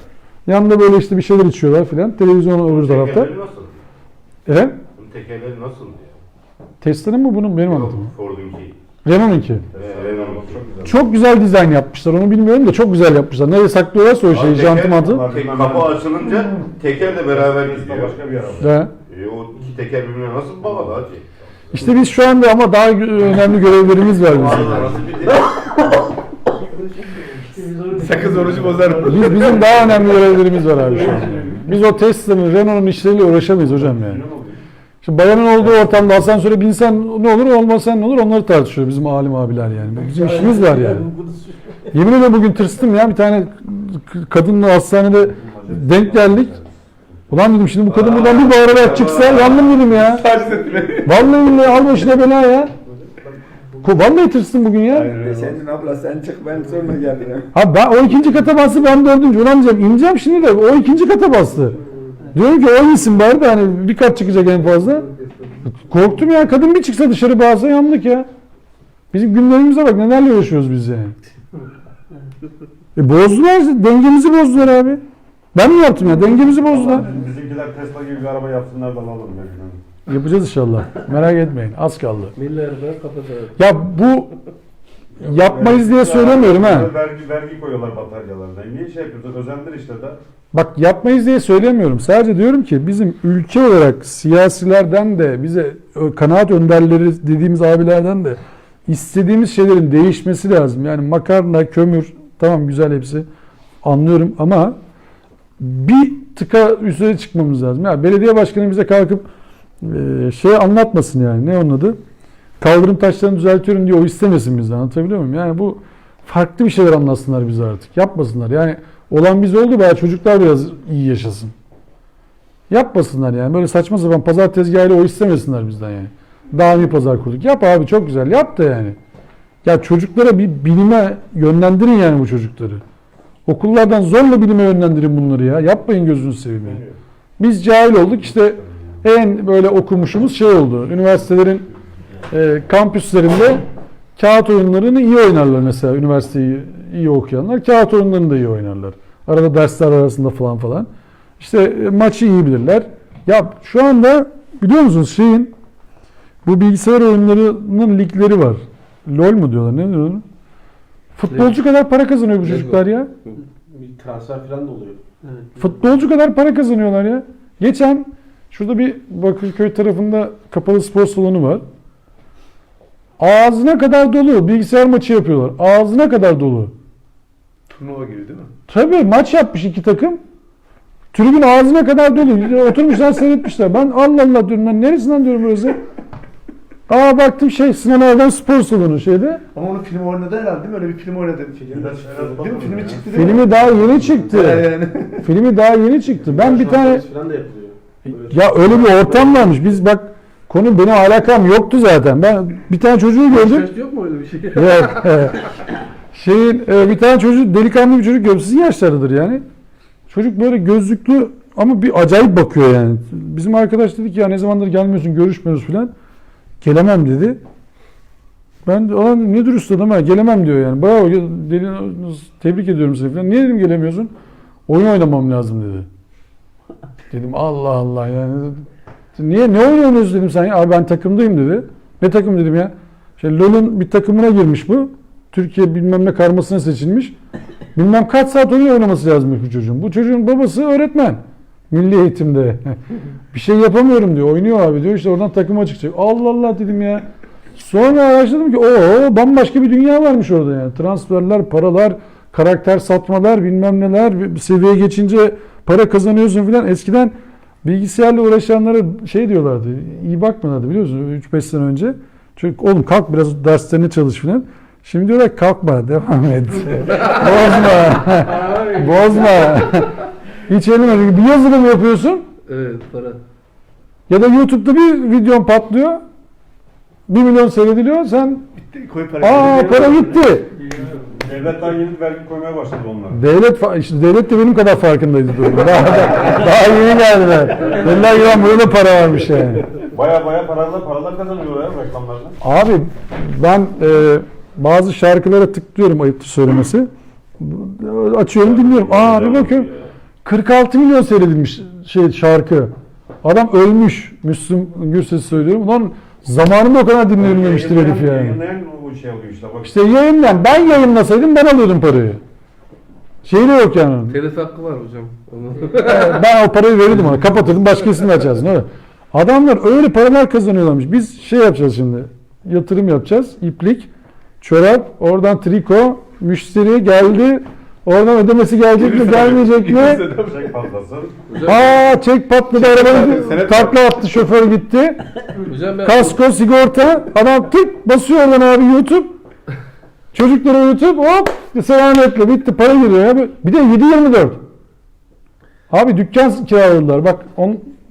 Yanında böyle işte bir şeyler içiyorlar filan. Televizyon öbür tarafta. Tekerleri nasıl? Evet. Bunun tekerleri nasıl diyor? Tesla'nın mı bunun benim anladığım? Ford'unki. Renault'unki. Renault. Çok güzel dizayn yapmışlar. Onu bilmiyorum da çok güzel yapmışlar. Nereye saklıyorlarsa o şeyi, jantı mantı. Kapı açılınca teker de beraber gidiyor. Başka bir araba. Ve O iki teker birbirine nasıl bağlı hacı? işte biz şu anda ama daha önemli görevlerimiz var bizim. Nasıl bir Sakız orucu bozar. Bizim daha önemli görevlerimiz var abi şu an. Biz o Tesla'nın, Renault'un işleriyle uğraşamayız hocam yani. Şimdi bayanın olduğu ortamda asansöre binsen ne olur, olmasan ne olur onları tartışıyor bizim alim abiler yani. Bizim işimiz var yani. Yemin ederim bugün tırstım ya bir tane kadınla hastanede denk geldik. Ulan dedim şimdi bu kadın buradan bir bağırarak çıksa yandım dedim ya. Vallahi billahi al başına bela ya. Vallahi tırstım bugün ya. Deseydin abla sen çık ben sonra gelirim. Ha ben o ikinci kata bastı ben dördüncü. Ulan diyeceğim ineceğim şimdi de o ikinci kata bastı. Diyorum ki o insin bari de hani bir kat çıkacak en fazla. Korktum ya kadın bir çıksa dışarı bağırsa yandık ya. Bizim günlerimize bak nelerle uğraşıyoruz biz yani. Bozdular dengemizi bozdular abi. Ben mi yaptım ya dengemizi bozdular. Bizimkiler Tesla gibi bir araba yapsınlar da alalım. Yani. Yapacağız inşallah. Merak etmeyin az kaldı. Milyarder kapatıyor. Ya bu yapmayız diye söylemiyorum ha. Vergi koyuyorlar bataryalarına. Niye şey yapıyorsun? Özendir işte de. Bak yapmayız diye söylemiyorum. Sadece diyorum ki bizim ülke olarak siyasilerden de bize kanaat önderleri dediğimiz abilerden de istediğimiz şeylerin değişmesi lazım. Yani makarna, kömür tamam güzel hepsi anlıyorum ama bir tıka üzerine çıkmamız lazım. Yani belediye başkanı bize kalkıp şey anlatmasın yani. Ne onun adı? Kaldırım taşlarını düzeltiyorum diye o istemesin bizden. Anlatabiliyor muyum? Yani bu farklı bir şeyler anlatsınlar bize artık. Yapmasınlar. Yani olan biz oldu bari çocuklar biraz iyi yaşasın. Yapmasınlar yani. Böyle saçma sapan pazar tezgahıyla o istemesinler bizden yani. Daimi pazar kurduk. Yap abi çok güzel. Yap da yani. Ya çocuklara bir bilime yönlendirin yani bu çocukları. Okullardan zorla bilime yönlendirin bunları ya. Yapmayın gözünüzü seveyim yani. Biz cahil olduk işte en böyle okumuşumuz şey oldu. Üniversitelerin kampüslerinde kağıt oyunlarını iyi oynarlar mesela. Üniversiteyi iyi okuyanlar kağıt oyunlarını da iyi oynarlar. Arada dersler arasında falan falan. İşte maçı iyi bilirler. Ya şu anda biliyor musunuz bu bilgisayar oyunlarının ligleri var. LOL mu diyorlar? Ne diyorlar? Futbolcu kadar para kazanıyor bu çocuklar ya. Bir transfer falan da oluyor. Futbolcu kadar para kazanıyorlar ya. Geçen şurada bir Bakırköy tarafında kapalı spor salonu var. Ağzına kadar dolu. Bilgisayar maçı yapıyorlar. Ağzına kadar dolu. Turnuva gibi değil mi? Tabii maç yapmış iki takım. Tribün ağzına kadar dolu. Oturmuşlar seyretmişler. Ben Allah Allah diyorum. Ben neresinden diyorum burası? Aa baktım Sinan Erdem spor salonu şeyde. Ama onun film oynadı herhalde değil mi? Öyle bir film oynadı. Değil mi? Filmi çıktı değil mi? Filmi daha yeni çıktı. Yani. Filmi daha yeni çıktı. Ben bir tane falan da yapılıyor. ya öyle bir ortam varmış. Biz bak konu benim alakam yoktu zaten. Ben bir tane çocuğu gördüm. Yok mu öyle bir şey? Yok. Bir tane çocuk delikanlı bir çocuk gördüm. Sizin yaşlarıdır yani. Çocuk böyle gözlüklü ama bir acayip bakıyor yani. Bizim arkadaş dedi ki ya ne zamandır gelmiyorsun görüşmüyoruz falan. Gelemem dedi. Ben de olan ne dürüst adam ha gelemem diyor yani. Bravo tebrik ediyorum seni falan. Niye dedim gelemiyorsun? Oyun oynamam lazım dedi. Dedim Allah Allah yani. Niye ne oyun oynuyorsun dedim sen ya. Abi ben takımdayım dedi. Ne takım dedim ya. LoL'un bir takımına girmiş bu. Türkiye bilmem ne karmasına seçilmiş. Bilmem kaç saat oyun oynaması lazım bu çocuğun. Bu çocuğun babası öğretmen. Milli eğitimde. Bir şey yapamıyorum diyor. Oynuyor abi diyor. İşte oradan takıma çıkacak. Allah Allah dedim ya. Sonra araştırdım ki bambaşka bir dünya varmış orada yani. Transferler, paralar, karakter satmalar, bilmem neler. Bir seviyeye geçince para kazanıyorsun filan. Eskiden bilgisayarla uğraşanlara diyorlardı. İyi bakmıyorlardı biliyor musun? 3-5 sene önce. Çünkü oğlum kalk biraz derslerine çalış filan. Şimdi diyorlar kalkma devam et. Bozma. Bozma. Hiç elime bir yazılım yapıyorsun. Evet para. Ya da YouTube'da bir videon patlıyor. 1 milyon seyrediliyor. Sen Koy parayı. para gitti. Devlet daha yeni vergi koymaya başladı onlar. Devlet de benim kadar farkındaydı durumu. Daha yeni geldiler. Dediler ki lan burada para varmış yani. Baya paralar kazanıyorlar ya reklamlardan. Abi ben bazı şarkılara tıklıyorum ayıptır söylemesi. Açıyorum dinliyorum. Bir bakıyorum 46 milyon seyredilmiş şarkı. Adam ölmüş. Müslüm Gürses söylüyorum. Ulan zamanında o kadar dinlenmemiştir herif yani. Yayınlayan o şey oluyor işte. Bak. İşte yayınlayan. Ben yayınlasaydım ben alıyordum parayı. De yok yani. Telif hakkı var hocam. Ben o parayı verirdim ona. Kapatırdım başkasını açarsın. Öyle. Adamlar öyle paralar kazanıyorlarmış. Biz yapacağız şimdi. Yatırım yapacağız. İplik, çorap, oradan triko, müşteri geldi. Oradan ödemesi gelecek mi, gelmeyecek mi? Çek patlasın. Çek patladı, arabanın takla attı, şoför gitti. Hocam ben Kasko, sigorta, adam tık basıyor oradan abi YouTube. Çocuklara YouTube, hop selametle bitti, para geliyor ya. Bir de 7/24. Abi dükkan kiraladılar, bak.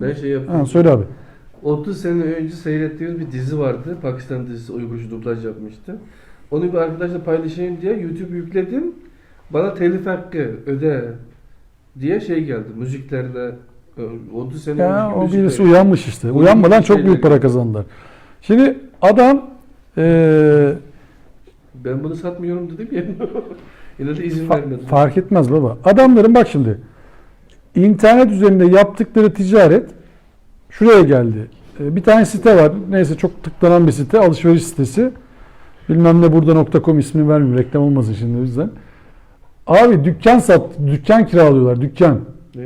ben yaptım. Söyle abi. 30 sene önce seyrettiğimiz bir dizi vardı. Pakistan dizisi Uygurcu dublaj yapmıştı. Onu bir arkadaşla paylaşayım diye YouTube yükledim. Bana telif hakkı öde diye geldi. Müziklerle 30 sene Ya önceki o müzikler. birisi uyanmış işte. Uyanmadan çok büyük para kazandılar. Şimdi adam ben bunu satmıyorum dedim ya. Yine de izin vermedi. fark etmez baba. Adamların bak şimdi internet üzerinde yaptıkları ticaret şuraya geldi. Bir tane site var. Neyse çok tıklanan bir site. Alışveriş sitesi. Bilmem ne burada.com ismini vermiyorum. Reklam olmasın şimdi o yüzden. Abi dükkan kiralıyorlar. Dükkan. Ne?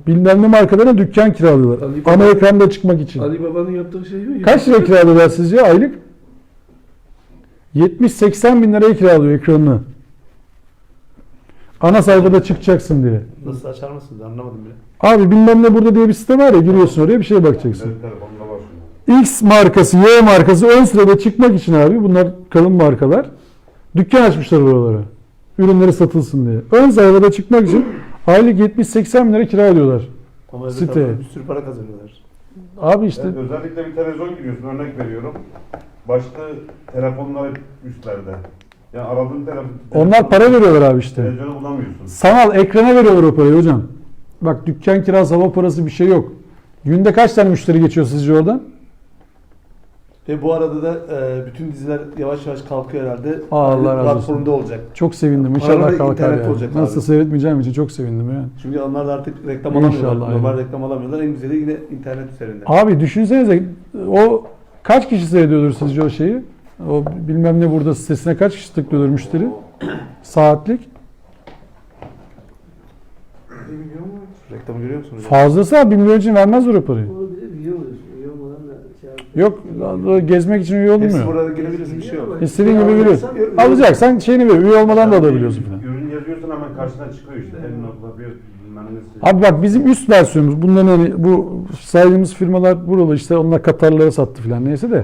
Bilmem ne markalarına dükkan kiralıyorlar. Ali Ana Baba- ekranda çıkmak için. Ali Baba'nın yaptığı şey mi? Kaç lira kiralıyorlar sizce aylık? 70-80 bin liraya kiralıyor ekranını. Ana sayfada çıkacaksın diye. Nasıl açar mısınız? Anlamadım bile. Abi bilmem ne burada diye bir site var ya, giriyorsun oraya bir şeye bakacaksın. Evet, telefonda var şimdi. X markası, Y markası ön sırada çıkmak için abi, bunlar kalın markalar. Dükkan açmışlar oralara. Ürünleri satılsın diye. Ön sayfada çıkmak için aylık 70-80 bin lira kira ödüyorlar. Ama öbür Site. tarafta bir sürü para kazanıyorlar. Abi işte Evet, özellikle bir televizyon giriyorsun, örnek veriyorum. Başta telefonlar hep üstlerde. Yani aradığın onlar para veriyorlar abi işte. televizyonu bulamıyorsun. Sanal ekrana veriyorlar o parayı hocam. Bak dükkan kirası, hava parası bir şey yok. Günde kaç tane müşteri geçiyor sizce oradan? Ve bu arada da bütün diziler yavaş yavaş kalkıyor herhalde. Allah razı olsun. Platformda olacak. Çok sevindim. Paralı İnşallah kalkar internet yani. olacak Nasıl abi. seyretmeyeceğim için çok sevindim yani. Çünkü onlar da artık reklam İnşallah, alamıyorlar. Normal aynen. reklam alamıyorlar. En güzeli yine internet üzerinde. Abi düşünsenize o kaç kişi seyrediyordur sizce o şeyi? O bilmem ne burada sitesine kaç kişi tıklıyordur müşteri? Saatlik. Reklamı görüyor musunuz? Fazlası abi 1 milyon için vermezler o parayı. Onu bir de üye oluyorsun. Üye olmadan da Yok gezmek için üye Hepsi olmuyor. burada girebilirsin, bir şey yok. İstediğin gibi giriyorsun. Alacaksan şeyini ver. Üye olmadan da alabiliyorsun falan. Ürün yazıyorsun hemen karşısına çıkıyor işte. En nokta bir bilmem nesi. Abi bak bizim üst versiyonumuz. Bunların hani bu saydığımız firmalar buralı işte onlar Katarlara sattı filan neyse de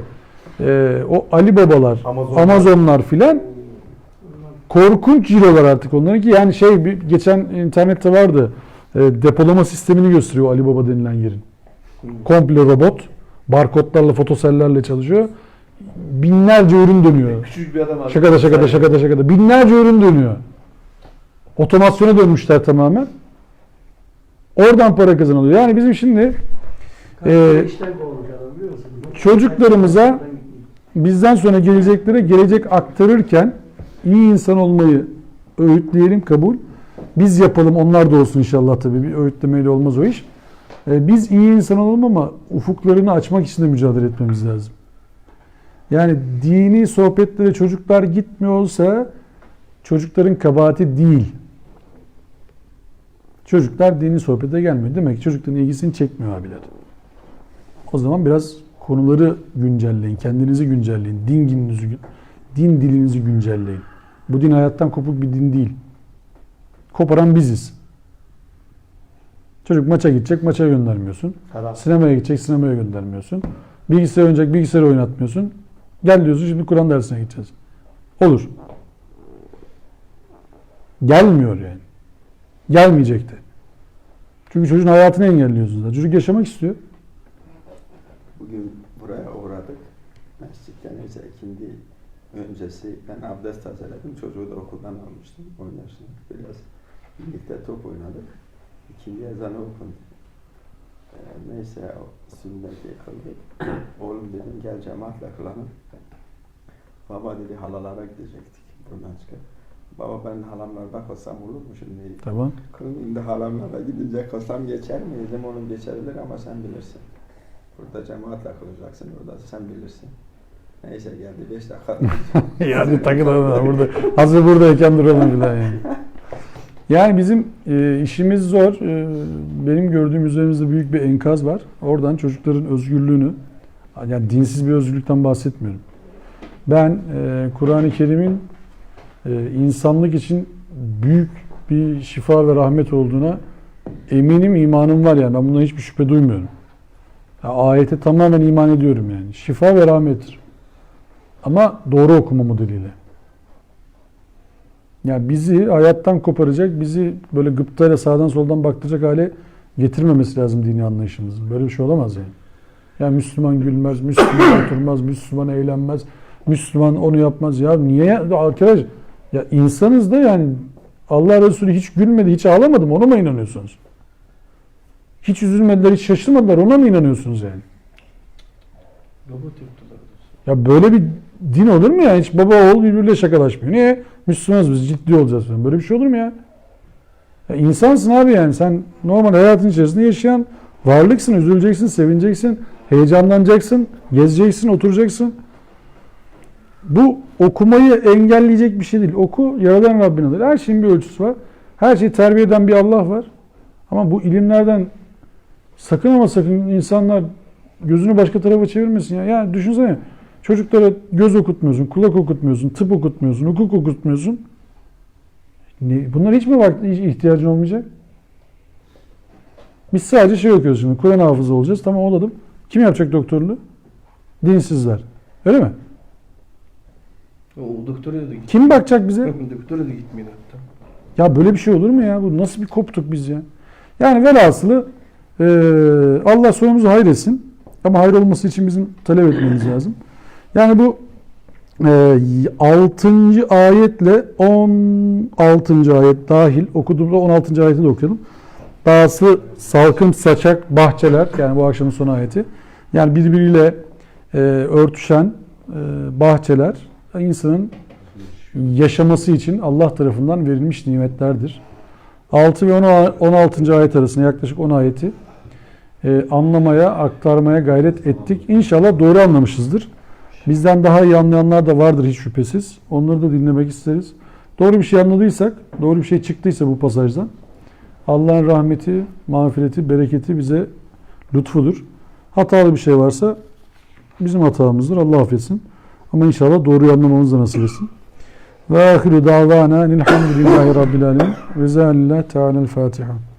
o Ali Babalar, Amazonlar filan korkunç cirolar artık onların ki yani geçen internette vardı depolama sistemini gösteriyor Ali Baba denilen yerin. Komple robot, barkodlarla, fotosellerle çalışıyor. Binlerce ürün dönüyor. Küçük bir adam var. Şakada. Binlerce ürün dönüyor. Otomasyona dönmüşler tamamen. Oradan para kazanılıyor. Yani bizim şimdi İşten kovmuş adam biliyor musun? çocuklarımıza bizden sonra geleceklere gelecek aktarırken iyi insan olmayı öğütleyelim kabul. Biz yapalım onlar da olsun inşallah tabii. Bir öğütlemeyle olmaz o iş. Biz iyi insan olalım ama ufuklarını açmak için de mücadele etmemiz lazım. Yani dini sohbetlere çocuklar gitmiyorsa çocukların kabahati değil. Çocuklar dini sohbete gelmiyor. Demek ki çocukların ilgisini çekmiyor abiler. O zaman biraz konuları güncelleyin. Kendinizi güncelleyin. Din dilinizi güncelleyin. Bu din hayattan kopuk bir din değil. Koparan biziz. Çocuk maça gidecek, maça göndermiyorsun. Sinemaya gidecek, sinemaya göndermiyorsun. Bilgisayar oynayacak, bilgisayar oynatmıyorsun. Gel diyorsun, şimdi Kur'an dersine gideceğiz. Olur. Gelmiyor yani. Gelmeyecekti. Çünkü çocuğun hayatını engelliyorsunuz. Çocuk yaşamak istiyor. Bugün buraya uğradık. Mescitten ise ikindi öncesi ben abdest tazeledim. Çocuğu da okuldan almıştım. Oynarsın. Biraz birlikte top oynadık. İkindi ezanı okundu. Neyse o sünneti kıldık. Oğlum dedim gel cemaatle kılalım. Baba dedi halalara gidecektik. Buradan çıkıp. Baba ben halamlarda kalsam olur mu şimdi? Tamam. Şimdi halamlara gidince kalsam geçer mi? Dedim onun geçebilir ama sen bilirsin. Burada cemaatle kılacaksın. Orada sen bilirsin. Neyse geldi 5 dakika. Yani takılalım burada. Hazır buradayken duralım bile yani. Yani bizim işimiz zor. Benim gördüğüm üzerimizde büyük bir enkaz var. Oradan çocukların özgürlüğünü, yani dinsiz bir özgürlükten bahsetmiyorum. Ben Kur'an-ı Kerim'in insanlık için büyük bir şifa ve rahmet olduğuna eminim, imanım var yani. Ben bundan hiçbir şüphe duymuyorum. Yani ayete tamamen iman ediyorum yani. Şifa ve rahmettir. Ama doğru okuma modeliyle. Yani bizi hayattan koparacak, bizi böyle gıptayla sağdan soldan baktıracak hale getirmemesi lazım dini anlayışımızın. Böyle bir şey olamaz yani. Yani Müslüman gülmez, Müslüman oturmaz, Müslüman eğlenmez, Müslüman onu yapmaz. Ya niye arkadaş? Ya insanız da yani Allah Resulü hiç gülmedi, hiç ağlamadı mı? Ona mı inanıyorsunuz? Hiç üzülmediler, hiç şaşırmadılar. Ona mı inanıyorsunuz yani? Robot yaptılar. Ya böyle bir din olur mu ya? Hiç baba oğul birbiriyle şakalaşmıyor. Niye? Müslümanız biz, ciddi olacağız falan. Böyle bir şey olur mu ya? Ya insansın abi yani. Sen normal hayatın içerisinde yaşayan varlıksın. Üzüleceksin, sevineceksin, heyecanlanacaksın, gezeceksin, oturacaksın. Bu okumayı engelleyecek bir şey değil. Oku, Yaradan Rabbin alır. Her şeyin bir ölçüsü var. Her şeyi terbiye eden bir Allah var. Ama bu ilimlerden sakın ama sakın insanlar gözünü başka tarafa çevirmesin ya. Yani düşünsene. Çocuklara göz okutmuyorsun, kulak okutmuyorsun, tıp okutmuyorsun, hukuk okutmuyorsun. Bunlar hiç mi ihtiyacın olmayacak? Biz sadece şey okuyoruz şimdi. Kur'an hafızı olacağız. Tamam oladım. Kim yapacak doktorluğu? Dinsizler. Öyle mi? O doktora da gitmiyor. Kim bakacak bize? Doktora da gitmiyor hatta. Ya böyle bir şey olur mu ya? Bu nasıl bir koptuk biz ya? Yani velhasılı Allah sonumuzu hayretsin. Ama hayır olması için bizim talep etmemiz lazım. Yani bu 6. ayetle 16. ayet dahil okuduğumda 16. ayeti de okuyalım. Dağısı salkım saçak bahçeler, yani bu akşamın son ayeti. Yani birbiriyle örtüşen bahçeler insanın yaşaması için Allah tarafından verilmiş nimetlerdir. 6 ve 16. ayet arasında yaklaşık 10 ayeti anlamaya, aktarmaya gayret ettik. İnşallah doğru anlamışızdır. Bizden daha iyi anlayanlar da vardır hiç şüphesiz. Onları da dinlemek isteriz. Doğru bir şey anladıysak, doğru bir şey çıktıysa bu pasajdan Allah'ın rahmeti, mağfireti, bereketi bize lütfudur. Hatalı bir şey varsa bizim hatamızdır. Allah affetsin. Ama inşallah doğruyu anlamamızı da nasip etsin. Ve ahiru davana elhamdülillahi rabbil alemin. Rizalillah Teala'l Fatiha.